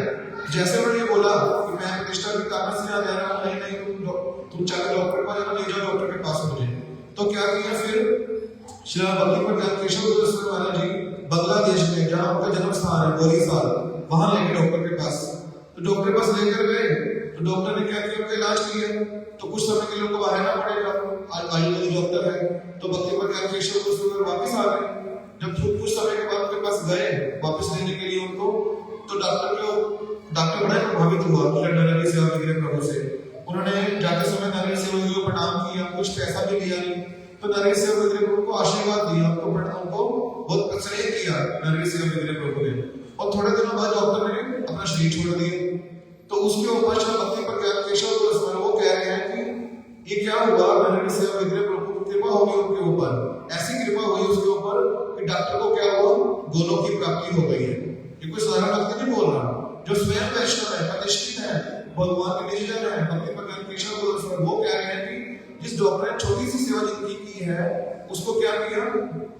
जैसे उन्होंने बोला कि मैं प्रतिष्ठा के कारण से आ जा रहा हूं, नहीं तुम चाहे डॉक्टर पास जाओ, ले जाओ डॉक्टर के पास मुझे। तो क्या किया फिर श्री भक्ति प्रज्ञान केशव महाराज जी बांग्लादेश में, जहां उनका जन्म स्थान है बोरीसाल, वहां लेके डॉक्टर के पास। तो डॉक्टर के पास लेकर गए तो डॉक्टर ने क्या किया, उनका इलाज किया। तो कुछ समय के लिए उनको बाहर आना पड़ेगा, आयुर्वेदिक डॉक्टर है। तो भक्ति प्रज्ञान केशव वापस आ गए। जब कुछ समय के बाद उनके पास गए वापस लेने के लिए उनको, तो डॉक्टर बड़ा प्रभावित हुआ नरेश सेवा वगैरह प्रभु से। उन्होंने जाते समय नरेश सेवा वगैरह को प्रणाम किया, कुछ पैसा भी दिया नहीं, तो नरेश सेवा वगैरह प्रभु को आशीर्वाद दिया, उनको बहुत प्रसन्न किया नरेश सेवा वगैरह प्रभु ने। और थोड़े दिनों बाद डॉक्टर ने अपना शरीर छोड़ दिया। तो उसके ऊपर श्री भक्ति प्रज्ञान केशव वो कह रहे हैं कि ये क्या हुआ, नरेश सेवा वगैरह प्रभु की कृपा होगी उनके ऊपर, ऐसी कृपा हुई उसके ऊपर कि डॉक्टर को क्या हुआ, गोलोक की प्राप्ति हो गई है। ये कोई साधारण व्यक्ति नहीं बोल रहा, जो स्वयं वैष्णव है, प्रतिष्ठित है, भगवान के डिजिटल है, भक्ति प्रज्ञान केशव वो कह रहे हैं कि जिस डॉक्टर ने छोटी सी सेवा जिंदगी की है, उसको क्या किया,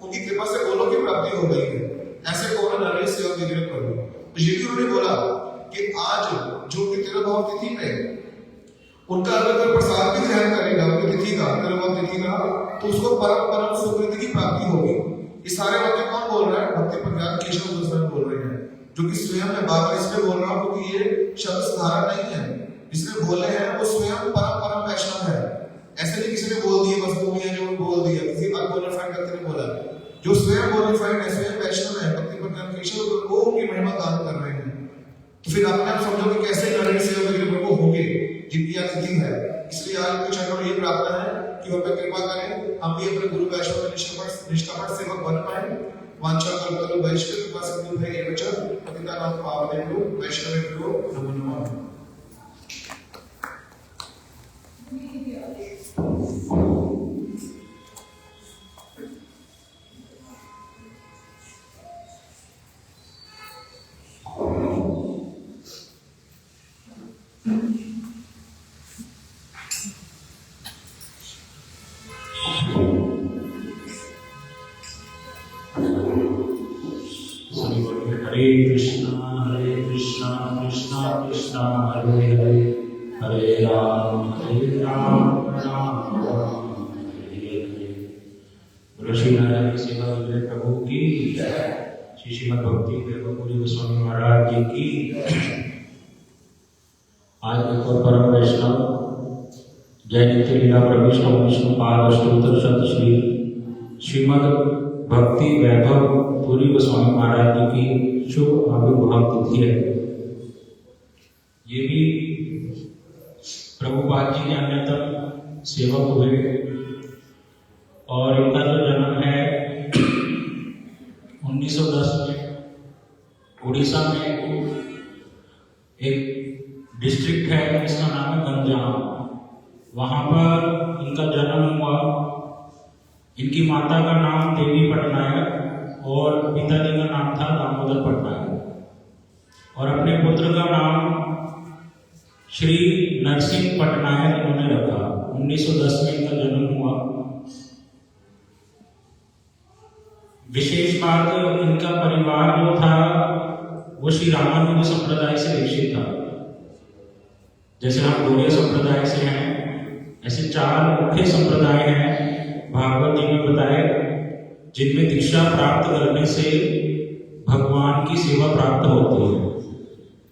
उनकी कृपा से गोलोक की प्राप्ति हो गई है। ऐसे कौन नरेश सेवा वगैरह प्रभु। तो ये भी उन्होंने बोला कि आज जो उनकी तिरुभाव तिथि पे उनका अगर कोई प्रसाद भी ग्रहण करेगा उनकी तिथि का, तिरुभाव तिथि का, तो उसको परम सुकृति की प्राप्ति होगी। ये सारे वाक्य कौन बोल रहा है, भक्ति प्रज्ञान केशव गोस्वामी बोल रहे हैं, जो कि स्वयं मैं बार बार इसमें बोल रहा हूं क्योंकि ये शब्द साधारण नहीं है। जिसने बोले हैं वो स्वयं परम वैष्णव है। ऐसे नहीं किसी ने बोल दिए बस वो है जो बोल दिया, किसी अनक्वालिफाइड व्यक्ति ने बोला। जो स्वयं क्वालिफाइड है, स्वयं वैष्णव है, भक्ति प्रज्ञान केशव वो उनकी महिमा गान कर रहे हैं। तो फिर अपने आप समझो कि कैसे नरेश सेवा वगैरह प्रभु होंगे जिनकी आज तिथि है। इसलिए आज के चरणों में ये प्रार्थना है कि वो कृपा करें, हम भी अपने गुरु वैष्णव में निष्कपट सेवक बन पाए। वांछा कल्पतरु वैष्णव कृपा सिंधु है ये वचन पतितानां पावनेभ्यो वैष्णवेभ्यो नमो नमः। हरे कृष्णा कृष्णा कृष्णा हरे हरे, हरे राम राम राम हरे हरे। बोलो श्री नारायण सेवा विजय प्रभु की जय। श्री श्रीमद् भक्ति वैभवपुरी गोस्वामी महाराज जी की। आज एक और परम वैष्णव जय नित्य लीला प्रविष्ट विष्णु पाद अष्टोत्तर शत श्री श्रीमद् भक्ति वैभव पुरी गोस्वामी महाराज जी की शुभ आविर्भाव तिथि है। ये भी प्रभुपाद जी के अन्यतम सेवक हुए और इनका जो जन्म है 1910 में उड़ीसा में एक डिस्ट्रिक्ट है जिसका नाम है गंजाम, वहाँ पर इनका जन्म हुआ। इनकी माता का नाम देवी पटनायक और पिताजी का नाम था दामोदर पटनायक और अपने पुत्र का नाम श्री नरसिंह पटनायक इन्होंने रखा। 1910 में इनका जन्म हुआ। विशेष बात, इनका परिवार जो था वो श्री रामानुज संप्रदाय से दीक्षित था। जैसे हम गौड़ीय संप्रदाय से हैं, ऐसे 4 मुख्य संप्रदाय हैं भागवत जी ने बताए जिनमें दीक्षा प्राप्त करने से भगवान की सेवा प्राप्त होती है।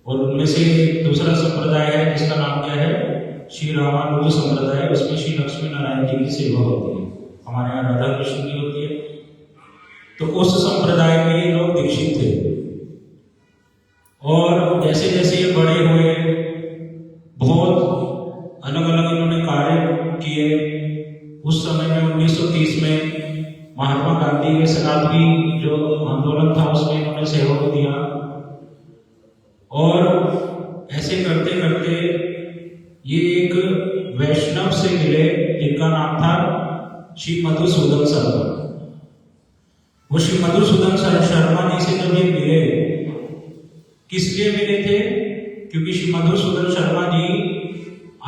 और उनमें से दूसरा संप्रदाय है जिसका नाम क्या है, श्री रामानुज संप्रदाय। उसमें श्री लक्ष्मी नारायण जी की सेवा होती है, हमारे यहाँ राधा कृष्ण की होती है। तो उस संप्रदाय में ये लोग दीक्षित थे और जैसे जैसे ये बड़े हुए बहुत अलग अलग इन्होंने कार्य किए। उस समय में 1930 में महात्मा गांधी के सनातनी जो आंदोलन था उसमें इन्होंने सहयोग दिया और ऐसे करते करते ये एक वैष्णव से मिले जिनका नाम था श्री मधुसूदन शर्मा। वो श्री मधुसूदन शर्मा जी से जब ये मिले, किस लिए मिले थे? क्योंकि श्री मधुसूदन शर्मा जी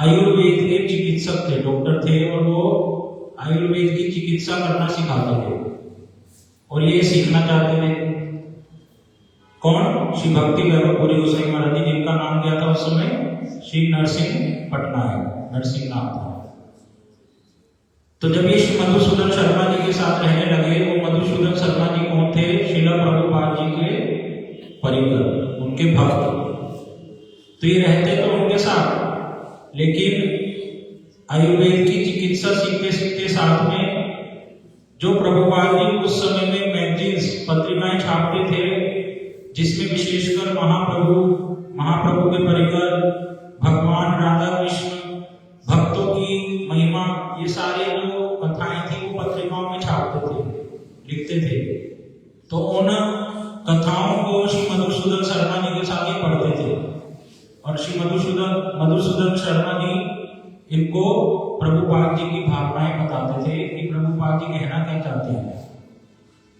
आयुर्वेद के चिकित्सक थे, डॉक्टर थे और वो आयुर्वेद की चिकित्सा करना सिखाते थे और ये सीखना चाहते थे। कौन? श्री भक्ति वैभव पुरी गोस्वामी महाराज जी, जिनका नाम क्या था उस समय? श्री नरसिंह पटनायक, नरसिंह नाम था। तो जब ये श्री मधुसूदन शर्मा जी के साथ रहने लगे, वो मधुसूदन शर्मा जी कौन थे? श्रीला प्रभुपाद जी के परिकर, उनके भक्त। तो ये रहते तो उनके साथ, लेकिन आयुर्वेद की चिकित्सा सीखते सीखते साथ में जो प्रभुपाद जी उस समय में मैगजीन्स, पत्रिकाएं छापते थे जिसमें विशेषकर महाप्रभु के परिकर, भगवान राधा कृष्ण, भक्तों की महिमा, ये सारे जो कथाएं थी वो पत्रिकाओं में छापते थे, लिखते थे। तो उन कथाओं को श्री मधुसूदन शर्मा जी के साथ ही पढ़ते थे और श्री मधुसूदन शर्मा जी इनको प्रभुपाद जी की भावनाएं बताते थे कि प्रभुपाद जी कहना क्या चाहते हैं।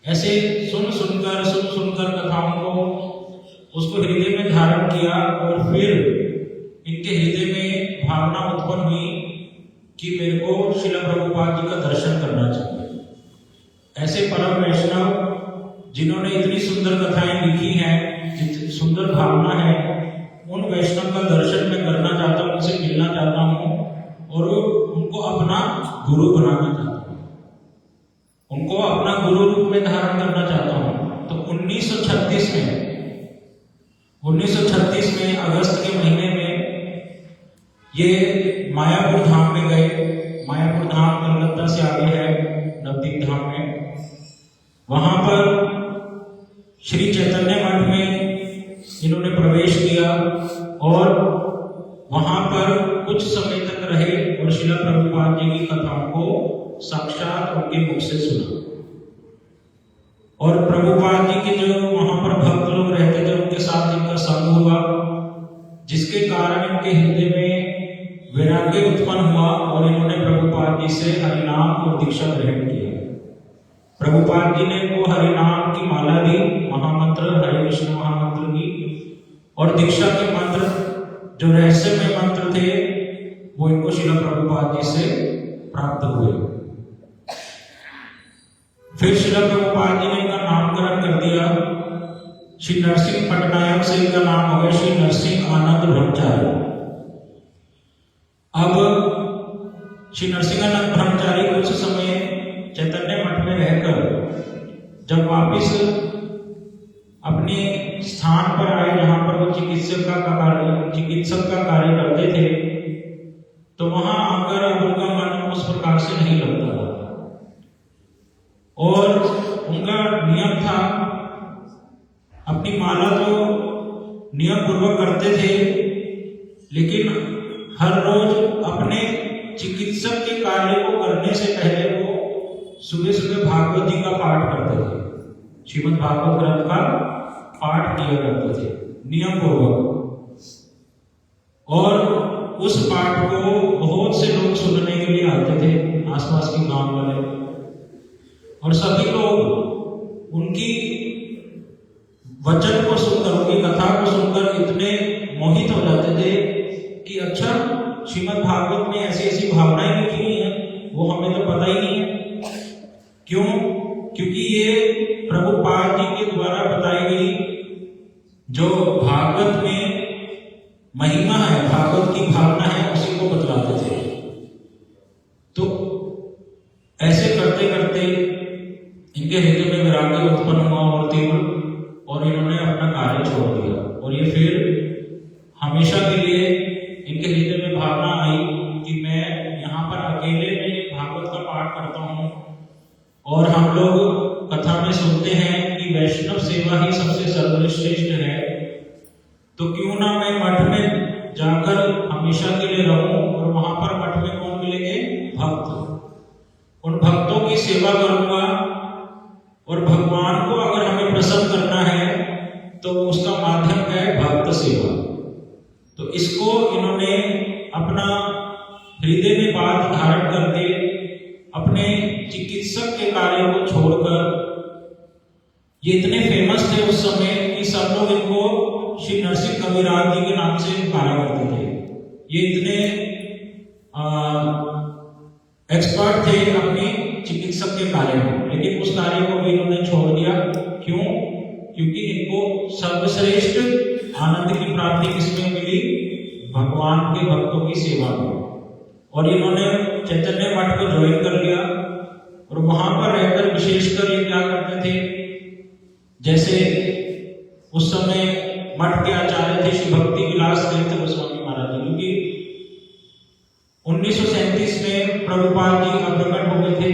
ऐसे सुन सुनकर कथाओं को उसको हृदय में धारण किया और फिर इनके हृदय में भावना उत्पन्न हुई कि मेरे को श्रील प्रभुपाद जी का दर्शन करना चाहिए। ऐसे परम वैष्णव जिन्होंने इतनी सुंदर कथाएं लिखी हैं, सुंदर भावना है, उन वैष्णव का दर्शन मैं करना चाहता हूँ, उनसे मिलना चाहता हूँ और उनको अपना गुरु बनाना चाहता हूँ, उनको अपना गुरु रूप में धारण करना चाहता हूँ। तो 1936 में अगस्त के महीने में ये मायापुर धाम में गए। मायापुर धाम कलकत्ता से आगे है, नवदीप धाम में। वहां पर श्री चैतन्य मठ में इन्होंने प्रवेश किया और वहां पर कुछ समय तक रहे और श्रील प्रभुपाद जी की कथाओं को साक्षात उनके मुख से सुना। और प्रभुपाद जी के जो वहां पर भक्त लोग रहते थे उनके साथ इनका संग हुआ, जिसके कारण इनके हृदय में वैराग्य उत्पन्न हुआ और इन्होंने प्रभुपाद जी से हरिनाम और दीक्षा ग्रहण किया। प्रभुपाद जी ने इनको हरिनाम की माला दी, महामंत्र हरे कृष्ण महामंत्र की, और दीक्षा के मंत्र जो रहस्यमय मंत्र थे वो इनको श्रील प्रभुपाद जी से प्राप्त हुए। फिर श्रील प्रभुपाद जी ने इनका नामकरण कर दिया श्री नरसिंह पटनायक से इनका नाम हो गया श्री नरसिंह आनंद ब्रह्मचारी। अब श्री नरसिंहानंद ब्रह्मचारी कुछ समय चैतन्य मठ में रहकर जब वापिस अपने स्थान पर आए जहां पर वो चिकित्सक का कार्य करते थे, तो वहां आकर अब उनका मन उस प्रकार से नहीं लगता था और उनका नियम था, अपनी माला तो नियम पूर्वक करते थे, लेकिन हर रोज अपने चिकित्सक के कार्य को करने से पहले वो सुबह सुबह भागवत जी का पाठ करते थे, श्रीमद् भागवत ग्रंथ का पाठ किया करते थे नियम पूर्वक। और उस पाठ को बहुत से लोग सुनने के लिए आते थे, आसपास के गांव वाले, और सभी लोग उनकी वचन को सुनकर, उनकी कथा को सुनकर इतने मोहित हो जाते थे कि अच्छा, श्रीमद् भागवत में ऐसी ऐसी भावनाएं लिखी हुई हैं, वो हमें तो पता ही नहीं है। क्यों? क्योंकि ये प्रभुपाद जी के द्वारा बताई गई जो भागवत में महिमा है, भागवत की भावना है, उसी को बतलाते थे। तो ऐसे करते करते इनके हृदय में वैराग्य उत्पन्न हुआ और तीव्र, और इन्होंने अपना कार्य छोड़ दिया। और ये फिर हमेशा के लिए इनके हृदय में भावना आई कि मैं यहाँ पर अकेले में भागवत का पाठ करता हूँ, और हम लोग कथा में सुनते हैं कि वैष्णव सेवा ही सबसे सर्वश्रेष्ठ है, तो क्यों ना मैं मठ में जाकर हमेशा के लिए रहूं, और वहां पर मठ में कौन मिलेंगे? भक्त। उन भक्तों की सेवा करूंगा, और भगवान को अगर हमें प्रसन्न करना है तो उसका माध्यम है भक्त सेवा। तो इसको इन्होंने अपना हृदय में बात धारण करके अपने चिकित्सक के कार्य को छोड़कर, ये इतने फेमस थे उस समय कि सब लोग इनको श्री नरसिंह कविराज जी के नाम से पुकारा करते थे। ये इतने एक्सपर्ट थे अपने चिकित्सक के कार्य में, लेकिन उस कार्य को भी इन्होंने छोड़ दिया। क्यों? क्योंकि इनको सर्वश्रेष्ठ आनंद की प्राप्ति किसमें मिली? भगवान के भक्तों की सेवा में। और इन्होंने चैतन्य मठ को ज्वाइन कर लिया, और वहां पर रहकर विशेषकर ये क्या करते थे, जैसे उस समय मठ के आचार्य थे श्री भक्ति विलास तीर्थ गोस्वामी महाराज जी, क्योंकि 1937 में प्रभुपाद जी प्रकट हो गए थे,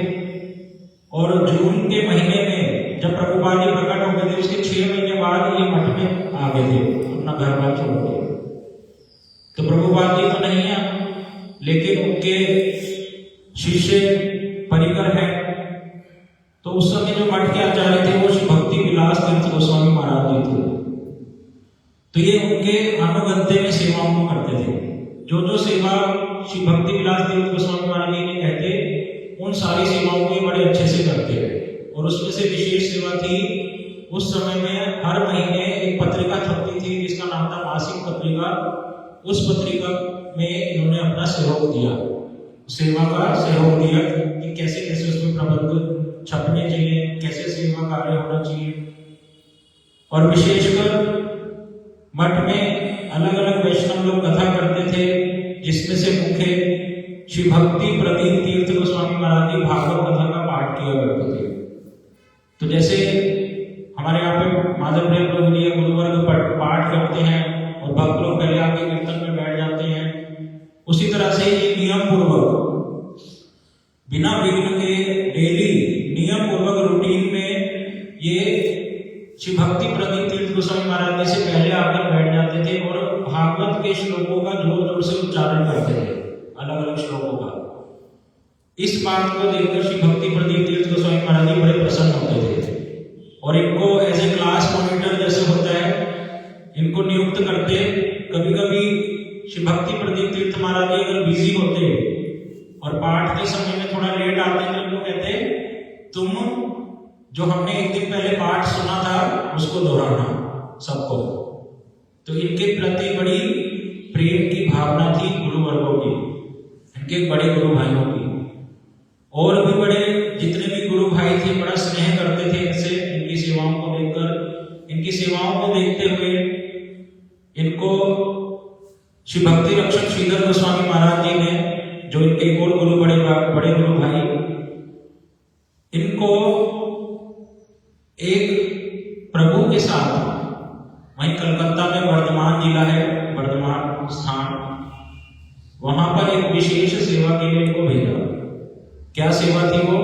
और जून के महीने में जब प्रभुपाद जी प्रकट हो गए थे, उसके 6 महीने बाद ये मठ में आ गए थे अपना घर बार छोड़ के। तो प्रभुपाद जी तो नहीं है, लेकिन उनके शिष्य परिकर हैं। तो उस समय जो मठ के आचार्य थे वो श्री भक्ति विलास तीर्थ गोस्वामी महाराज जी थे। तो ये उनके अनुगत्य में सेवाओं को करते थे। जो जो सेवा श्री भक्ति विलास तीर्थ गोस्वामी महाराज जी ने कहते, उन सारी सेवाओं को ये बड़े अच्छे से करते हैं। और उसमें से विशेष सेवा थी, उस समय में हर महीने एक पत्रिका छपती थी जिसका नाम था मासिक पत्रिका। उस पत्रिका में इन्होंने अपना सहयोग दिया, सेवा का सहयोग दिया कि कैसे कैसे उसमें प्रबंध छपने चाहिए, कैसे सेवा कार्य होना चाहिए। और विशेषकर मठ में अलग अलग वैष्णव लोग कथा करते थे, जिसमें से मुख्य श्री भक्ति प्रदीप तीर्थ गोस्वामी महाराज जी भागवत कथा का पाठ किया करते थे। तो जैसे हमारे यहाँ पे माधव प्रेम प्रभु गुरुवर्ग पाठ करते हैं और भक्त लोग पहले आके कीर्तन में बैठ जाते हैं, उसी तरह से ये नियम पूर्वक बिना विघ्न के डेली नियम पूर्वक रूटीन में ये श्री भक्ति प्रदीप तीर्थ गोस्वामी महाराज जी से पहले आकर बैठ जाते थे और भागवत के श्लोकों का जोर जोर से उच्चारण करते थे, अलग अलग श्लोकों का। इस बात को देखकर श्री भक्ति प्रदीप तीर्थ गोस्वामी महाराज जी बड़े प्रसन्न होते थे, और इनको एज ए क्लास मॉनिटर जैसे होता है, इनको नियुक्त करते। कभी कभी श्री भक्ति प्रदीप तीर्थ महाराज जी अगर बिजी होते और पाठ के समय में थोड़ा लेट आते, तो इनको कहते तुम जो हमने एक दिन पहले पाठ सुना था उसको दोहराना सबको। तो इनके प्रति बड़ी प्रेम की भावना थी गुरुवर्गों की, इनके बड़े गुरु भाइयों की। और भी बड़े जितने भी गुरु भाई थे बड़ा स्नेह करते थे इनसे, इनकी सेवाओं को देखकर, इनकी सेवाओं को देते हुए इनको श्री भक्ति रक्षक श्रीधर गोस्वामी महाराज जी ने, जो इनके और गुरु बड़े गुरु भाई, इनको एक प्रभु के साथ वहीं कलकत्ता में वर्धमान जिला है, वर्धमान स्थान, वहां पर एक विशेष सेवा के लिए इनको भेजा। क्या सेवा थी वो?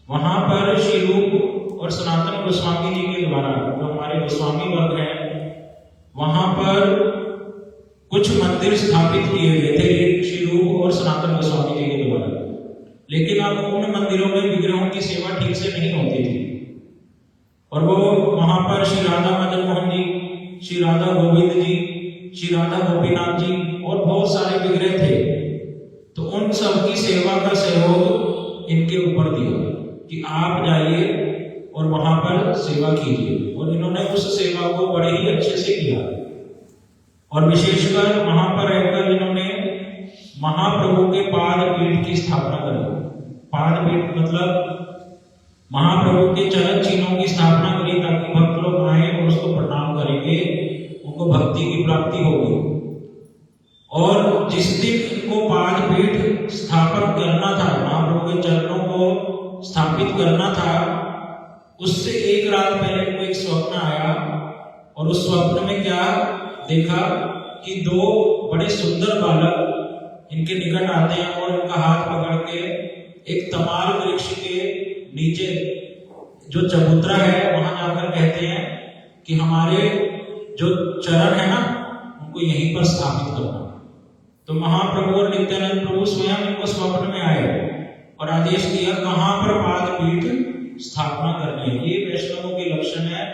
वहां पर श्री रूप और सनातन गोस्वामी जी के द्वारा, जो हमारे गोस्वामी वर्ग हैं, वहां पर कुछ मंदिर स्थापित किए गए थे श्री रूप और सनातन गोस्वामी जी के द्वारा। लेकिन अब उन मंदिरों में विग्रहों की सेवा ठीक से नहीं होती थी, और वो वहां पर श्री राधा मदन मोहन जी, श्री राधा गोविंद जी, श्री राधा गोपीनाथ जी और बहुत सारे विग्रह थे। तो उन सब की सेवा का सहयोग इनके ऊपर दिया कि आप जाइए और वहां पर सेवा कीजिए, और इन्होंने उस सेवा को बड़े ही अच्छे से किया। और विशेषकर वहां पर रहकर इन्होंने महाप्रभु के पाद पीठ की स्थापना करी। पाद पीठ मतलब महाप्रभु के चरण चिन्हों की स्थापना करी, ताकि भक्त लोग आए और उसको प्रणाम करेंगे, उनको भक्ति की प्राप्ति होगी। और जिस दिन इनको पाद पीठ स्थापन करना था, महाप्रभु के चरणों को स्थापित करना था, उससे एक रात पहले इनको एक स्वप्न आया, और उस स्वप्न में क्या देखा कि दो बड़े सुंदर बालक इनके निकट आते हैं और इनका हाथ पकड़ के एक तमाल वृक्ष के नीचे जो चबूतरा है वहां जाकर कहते हैं कि हमारे जो चरण है ना, उनको यहीं पर स्थापित करना। तो महाप्रभु और नित्यानंद प्रभु स्वयं इनको स्वप्न में आए और आदेश दिया कहां पर पाद पीठ स्थापना करनी है। ये वैष्णवों के लक्षण है,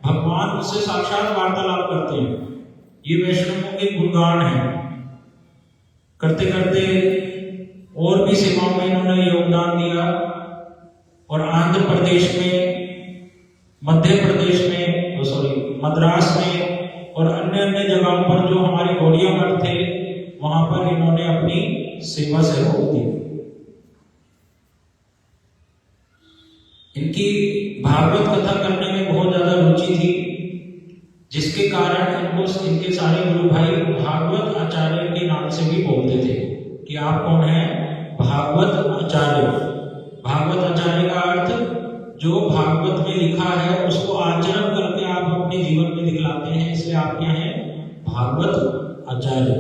भगवान उससे साक्षात वार्तालाप करते हैं। ये वैष्णवों के गुणगान है। करते करते और भी सेवाओं में इन्होंने योगदान दिया, और आंध्र प्रदेश में, मध्य प्रदेश में, मद्रास में और अन्य जगहों पर जो हमारे गौड़िया मठ थे, वहां पर इन्होंने अपनी सेवा सहयोग दी। इनकी भागवत कथा करने में बहुत ज्यादा रुचि थी, जिसके कारण इनको इनके सारे गुरु भाई भागवत आचार्य के नाम से भी बोलते थे कि आप कौन हैं? भागवत आचार्य। भागवत आचार्य का अर्थ जो भागवत में लिखा है उसको आचरण करके आप अपने जीवन में दिखलाते हैं, इसलिए आप क्या हैं? भागवत आचार्य।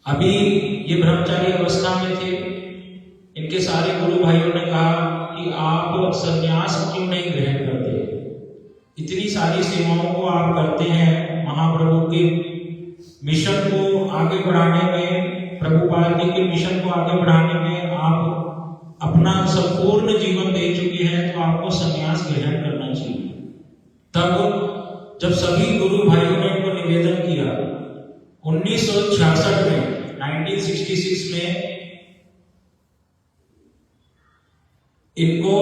अभी ये ब्रह्मचारी अवस्था में थे। इनके सारे गुरु भाइयों ने कहा कि आप संन्यास क्यों नहीं ग्रहण करते? इतनी सारी सेवाओं को आप करते हैं, महाप्रभु के मिशन को आगे बढ़ाने में, प्रभुपाद जी के मिशन को आगे बढ़ाने में आप अपना संपूर्ण जीवन दे चुके हैं, तो आपको संन्यास ग्रहण करना चाहिए। तब जब सभी गुरु भाइयों ने इनको निवेदन किया, 1966 में 1966 में इनको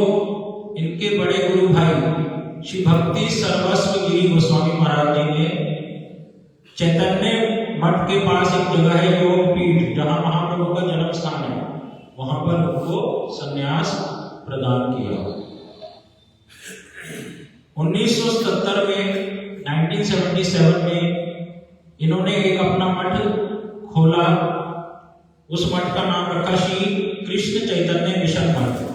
इनके बड़े गुरु भाई श्री भक्ति सर्वस्व गिरी गोस्वामी महाराज जी ने चैतन्य मठ के पास एक जगह है योग पीठ, जहां महाप्रभु का जन्म स्थान है, वहां पर उनको संन्यास प्रदान किया। 1977 में 1977 में इन्होंने एक अपना मठ खोला। उस मठ का नाम रखा श्री कृष्ण चैतन्य मिशन मठ,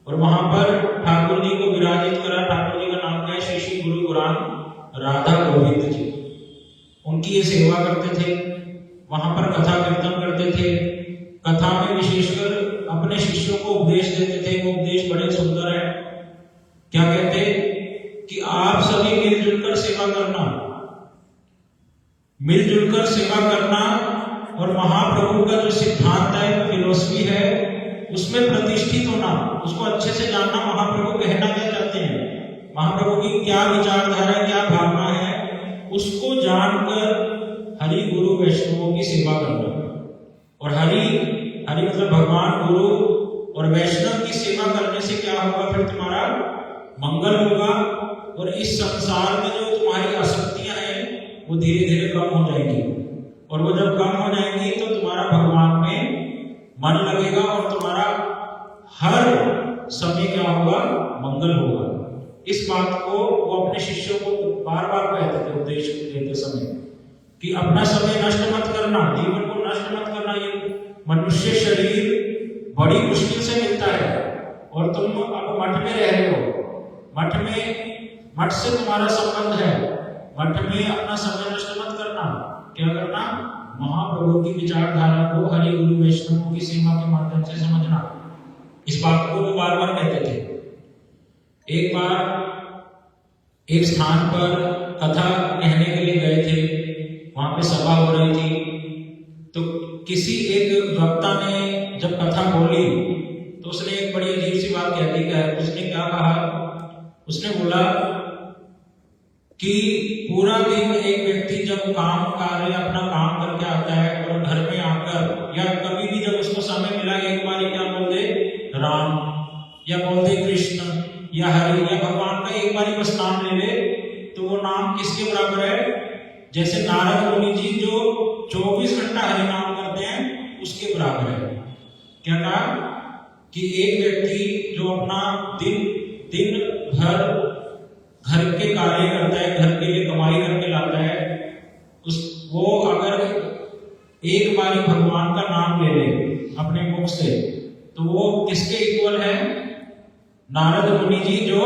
और वहां पर ठाकुर जी को विराजित करा। ठाकुर जी का नाम क्या है? श्री श्री गुरु गुरान राधा गोविंद जी। उनकी ये सेवा करते थे, वहां पर कथा कीर्तन करते थे। कथा में विशेषकर अपने शिष्यों को उपदेश देते थे। वो उपदेश बड़े सुंदर है। क्या कहते कि आप सभी मिलजुल कर सेवा करना, मिलजुल कर सेवा करना, और महाप्रभु का जो सिद्धांत है, फिलोसफी है, उसमें प्रतिष्ठित होना, उसको अच्छे से जानना। महाप्रभु कहना क्या चाहते हैं, महाप्रभु की क्या विचारधारा है, क्या भावना है, उसको जानकर हरि गुरु वैष्णवों की सेवा करना। और हरि मतलब भगवान, गुरु और वैष्णव की सेवा करने से क्या होगा? फिर तुम्हारा मंगल होगा, और इस संसार में जो तुम्हारी आसक्तियां हैं वो धीरे धीरे कम हो जाएंगी, और वो जब कम हो जाएंगी तो तुम्हारा भगवान में मन लगेगा, और तुम्हारा हर समय क्या होगा? मंगल होगा। इस बात को वो अपने शिष्यों को बार बार कहते थे उपदेश देते समय कि अपना समय नष्ट मत करना, जीवन को नष्ट मत करना। ये मनुष्य शरीर बड़ी मुश्किल से मिलता है और तुम अब मठ में रह रहे हो, मठ से तुम्हारा संबंध है, मठ में अपना समय नष्ट मत करना। क्या करना? महाप्रभु की विचारधारा को हरि गुरु वैष्णवों की सेवा के माध्यम से समझना। इस बात को वो बार बार कहते थे। एक बार एक स्थान पर कथा कहने के लिए गए थे, वहां पे सभा हो रही थी, तो किसी एक वक्ता ने जब कथा बोली तो उसने एक बड़ी अजीब सी बात कह दी। उसने क्या कहा? उसने बोला कि पूरा दिन एक व्यक्ति जब काम कार्य अपना काम करके आता है और घर में आकर या कभी भी जब उसको समय मिला, एक बार क्या बोल दे राम या बोल दे कृष्ण या हरि या भगवान का एक बार बस नाम ले ले, तो वो नाम किसके बराबर है? जैसे नारद मुनि जी जो 24 घंटा हरि नाम करते हैं उसके बराबर है। क्या कहा? कि एक व्यक्ति जो अपना दिन भर घर के कार्य करता है, घर के लिए कमाई करके लाता है, वो अगर एक बार भगवान का नाम ले ले अपने मुख से, तो वो किसके इक्वल है? नारद मुनि जी जो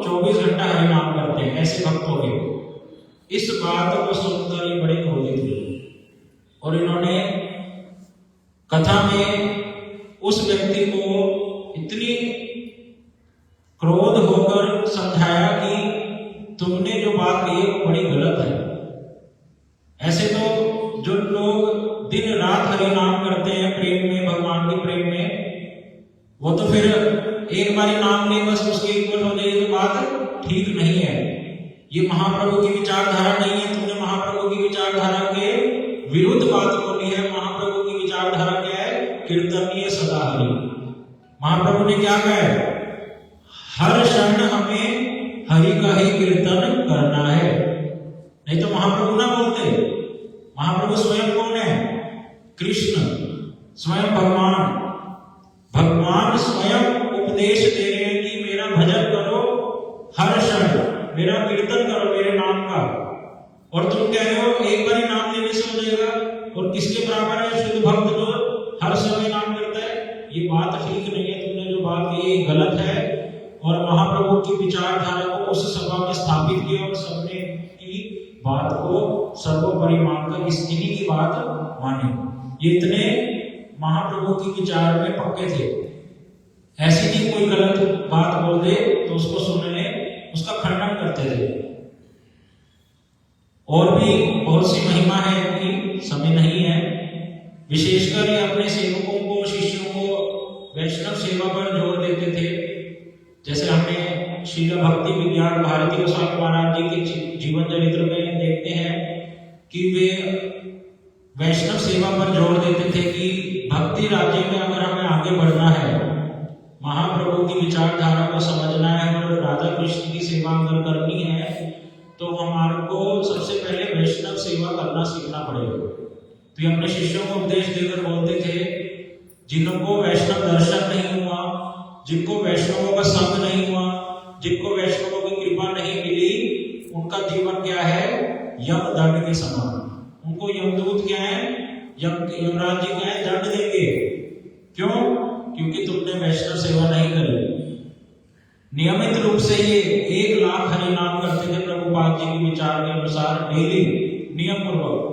24 घंटा हरि नाम करते हैं, ऐसे भक्तों के। इस बात को सुनकर ये बड़े क्रोधित हुए और इन्होंने कथा में उस व्यक्ति को इतनी क्रोध होकर समझाया कि तुमने जो बात कही है वो बड़ी गलत है। ऐसे तो जो लोग दिन रात हरि नाम करते हैं प्रेम में, भगवान के प्रेम में, वो तो फिर एक बार नाम ले बस उसके इक्वल हो जाए, तो बात ठीक नहीं है। ये महाप्रभु की विचारधारा नहीं है। तुमने महाप्रभु की विचारधारा के विरुद्ध बात बोली है। महाप्रभु की विचारधारा क्या है? कीर्तनीय सदा हरि। महाप्रभु ने क्या कहा है? हर क्षण हमें हरि का ही कीर्तन करना है। नहीं तो महाप्रभु ना बोलते। महाप्रभु स्वयं कौन है? कृष्ण, स्वयं भगवान। भगवान स्वयं उपदेश दे रहे हैं कि मेरा भजन करो, हर क्षण मेरा कीर्तन करो मेरे नाम का, और तुम कह रहे हो एक बार नाम लेने से हो जाएगा। और किसके बराबर है? शुद्ध भक्त जो हर समय नाम करता है। ये बात ठीक नहीं है। तुमने जो बात की ये गलत है। और महाप्रभु की विचारधारा को उस सभा में स्थापित किया और सबने की बात को सर्वोपरि मानकर इन्हीं की बात माने। ये इतने महाप्रभु की विचार में पक्के थे। ऐसी नहीं कोई गलत बात बोल दे तो उसको सुनने, उसका खंडन करते थे। और भी बहुत सी महिमा है कि समय नहीं है। विशेषकर ये अपने सेवकों को, शिष्यों को वैष्णव सेवा पर जोर देते थे। जैसे हमें श्रील भक्ति विज्ञान भारती गोस्वामी महाराज जी के जीवन चरित्र में देखते हैं कि वे वैष्णव सेवा पर जोर देते थे कि भक्ति राज्य में अगर हमें आगे बढ़ना है, महाप्रभु की विचारधारा को समझना है और राधा कृष्ण की सेवा अगर करनी है, तो हमारे को सबसे पहले वैष्णव सेवा करना सीखना पड़ेगा। तो ये अपने शिष्यों को उपदेश देकर बोलते थे, जिनको वैष्णव दर्शन नहीं हुआ, जिनको वैष्णवों का संग नहीं हुआ, जिनको वैष्णवों की कृपा नहीं मिली, उनका जीवन क्या है? यम दंड के समान। उनको यमदूत क्या है? यमराज जी क्या है? दंड देंगे। क्यों? क्योंकि तुमने वैष्णव सेवा नहीं करी। नियमित रूप से ये 1 लाख हरि नाम करते थे प्रभुपाद जी के विचार के अनुसार, डेली नियम पूर्वक।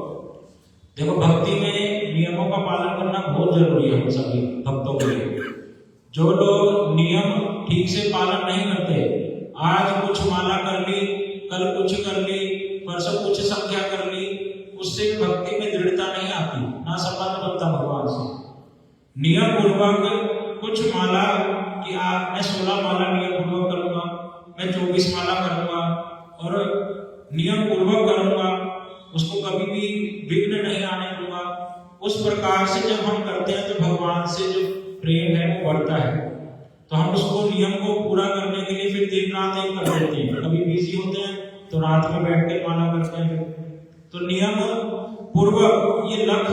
देखो, भक्ति में नियमों का पालन करना बहुत जरूरी है हम सभी भक्तों के लिए। जो लोग नियम ठीक से पालन नहीं करते, आज कुछ माला कर ली, कल कुछ कर ली, परसों कुछ संख्या कर ली, उससे भक्ति में दृढ़ता नहीं आती, ना संबंध बनता भगवान से। नियम पूर्वक कुछ माला कि आज मैं 16 माला नियम पूर्वक करूंगा, मैं 24 माला करूंगा और नियम पूर्वक करूंगा, उसको कभी भी विघ्न नहीं आने दूंगा। उस प्रकार से जब हम करते हैं तो भगवान से जो प्रेम है वो बढ़ता है। तो हम उसको नियम को पूरा करने के लिए फिर दिन रात एक कर देते हैं। कभी बिजी होते हैं तो रात में बैठ के माला करते हैं। तो नियम पूर्वक ये 1 लाख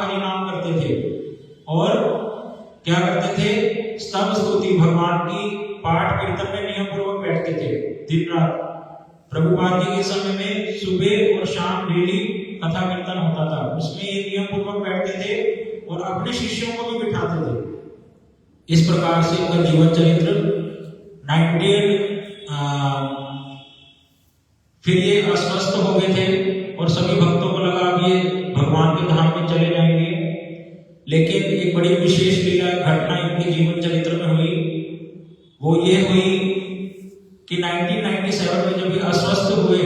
हरि नाम करते थे। और क्या करते थे? स्तव स्तुति, भगवान की पाठ कीर्तन में नियम पूर्वक बैठते थे दिन रात। प्रभुपाद जी के समय में सुबह और शाम डेली कथा कीर्तन होता था, उसमें ये नियम पूर्वक बैठते थे और अपने शिष्यों को भी बिठाते थे। इस प्रकार से उनका जीवन चरित्र 19 फिर ये अस्वस्थ हो गए थे और सभी भक्तों को लगा कि ये भगवान के धाम में चले जाएंगे। लेकिन एक बड़ी विशेष लीला घटना इनके जीवन चरित्र में हुई। वो ये हुई कि 1997 में जब ये अस्वस्थ हुए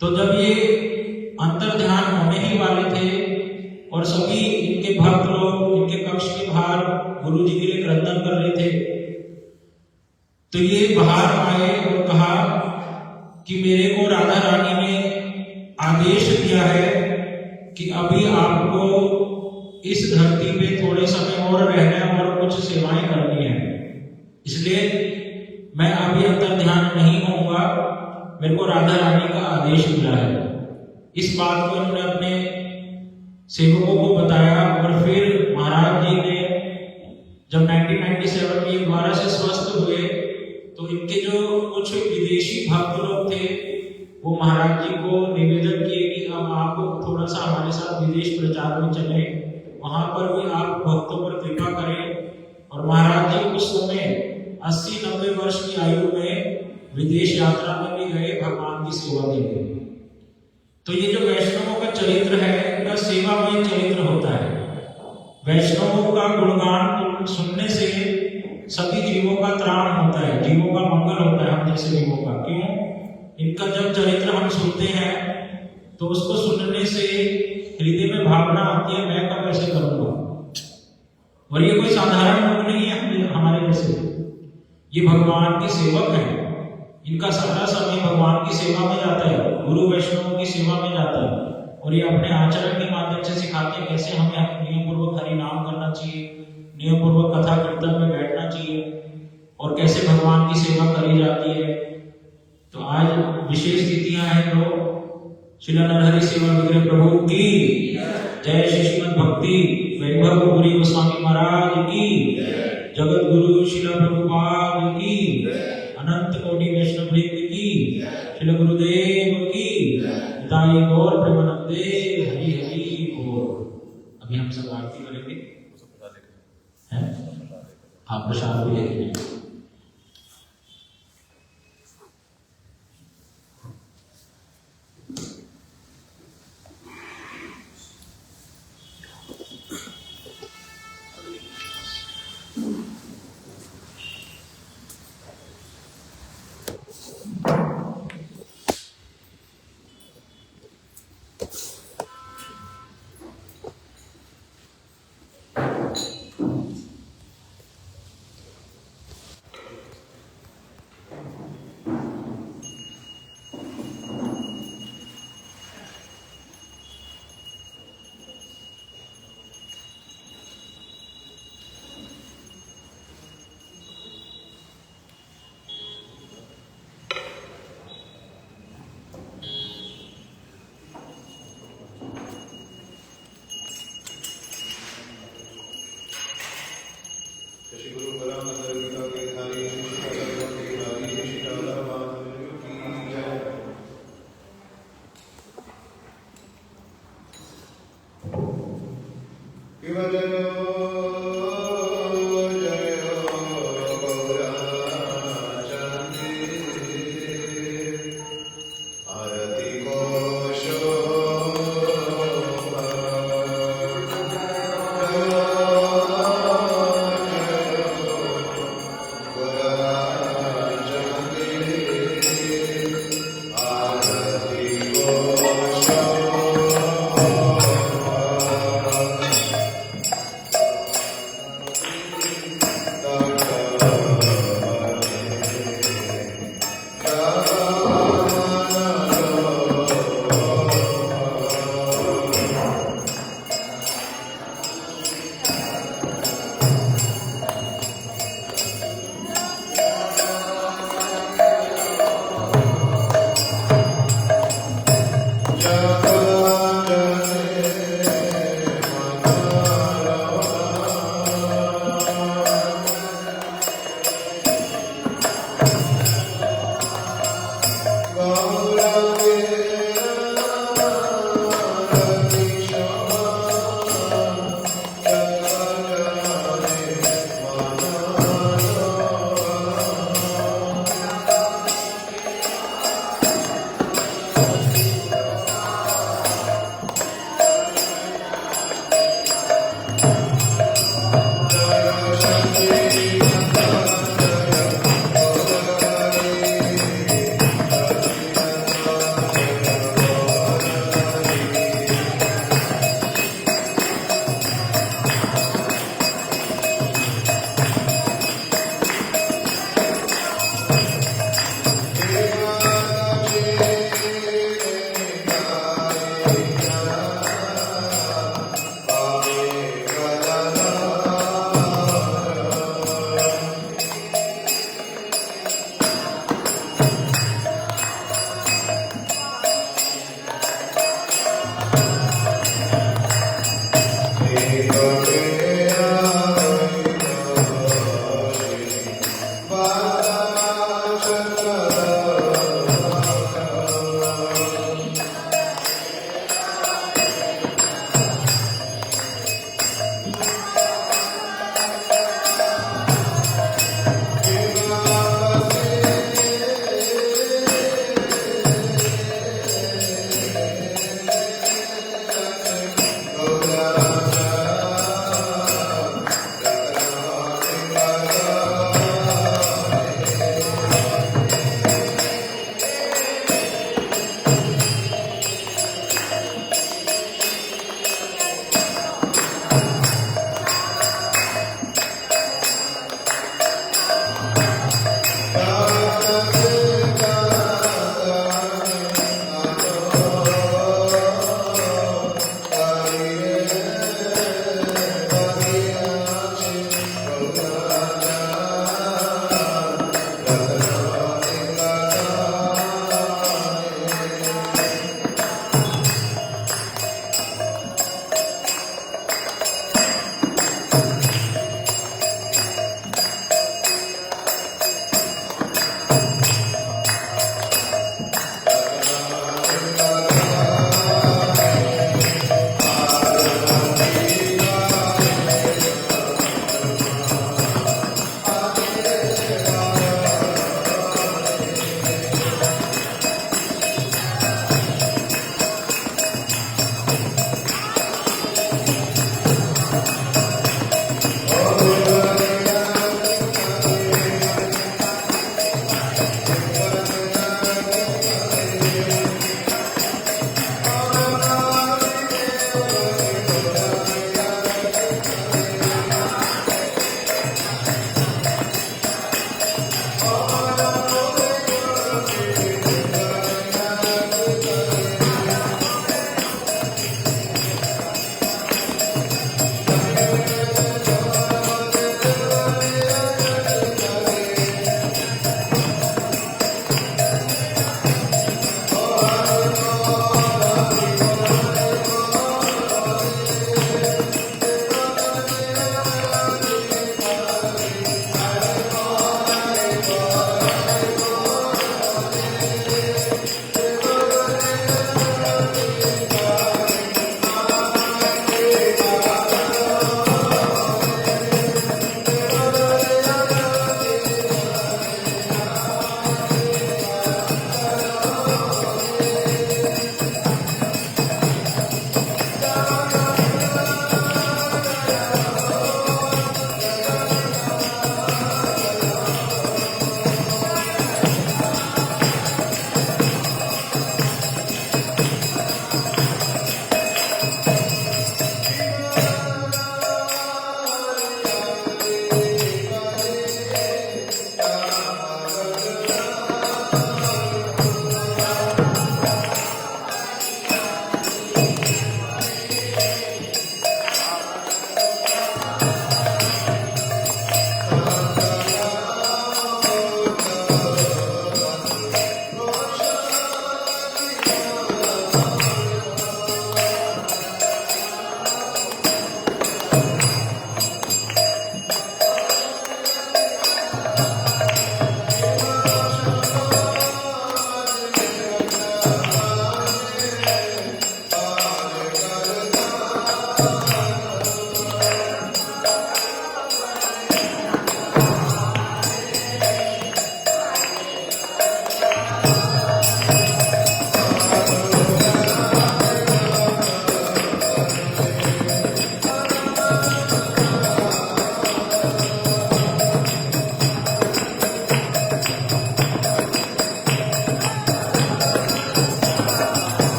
तो जब ये अंतर ध्यान होने ही वाले थे और सभी इनके भक्त लोग इनके कक्ष के बाहर गुरु जी के लिए क्रंदन कर रहे थे, तो ये बाहर आए और कहा कि मेरे को राधा रानी ने आदेश दिया है कि अभी आपको इस धरती पे थोड़े समय और रहना है और कुछ सेवाएं करनी है, इसलिए मैं अभी अंतर ध्यान नहीं होऊंगा, मेरे को राधा रानी का आदेश मिला है। इस बात को इन्होंने अपने सेवकों को बताया और फिर महाराज जी ने जब 1997 में दोबारा से स्वस्थ हुए तो इनके जो कुछ विदेशी भक्त लोग थे वो महाराज जी को निवेदन किए कि अब आप थोड़ा सा हमारे साथ विदेश प्रचार में चले, वहां पर भी आप भक्तों पर कृपा करें। और महाराज जी उस समय 80-90 वर्ष की आयु में विदेश यात्रा में भी गए भगवान की सेवा के लिए। तो ये जो वैष्णवों का चरित्र है इनका सेवामय चरित्र होता है। वैष्णवों का गुणगान सुनने से सभी जीवों का त्राण होता है, जीवों का मंगल होता है, हम जैसे जीवों का। क्यों? इनका जब चरित्र हम सुनते हैं तो उसको सुनने से हृदय में भावना आती है मैं कब ऐसे करूंगा। और ये कोई साधारण लोग नहीं है हमारे जैसे, ये भगवान के सेवक हैं। इनका सारा समय भगवान की सेवा में जाता है, गुरु वैष्णवों की सेवा में जाता है। और ये अपने आचरण के माध्यम से सिखाते हैं कैसे हमें नियम पूर्वक हरि नाम करना चाहिए, नियम पूर्वक कथा कीर्तन में बैठना चाहिए और कैसे भगवान की सेवा करी जाती है। तो आज विशेष तिथियां हैं तो श्री नरहरि सेवा विग्रह प्रभु की जय, श्री श्रीमद् भक्ति वैभव गौरी गोस्वामी महाराज की, जगत गुरु श्रील प्रभुपाद की, अनंत कोटि वैष्णव वृंद की, श्रील गुरुदेव की, ताई गौर प्रेमानंदे हरि हरि बोल। अभी हम सब आरती करेंगे, आप प्रसाद भी लेंगे।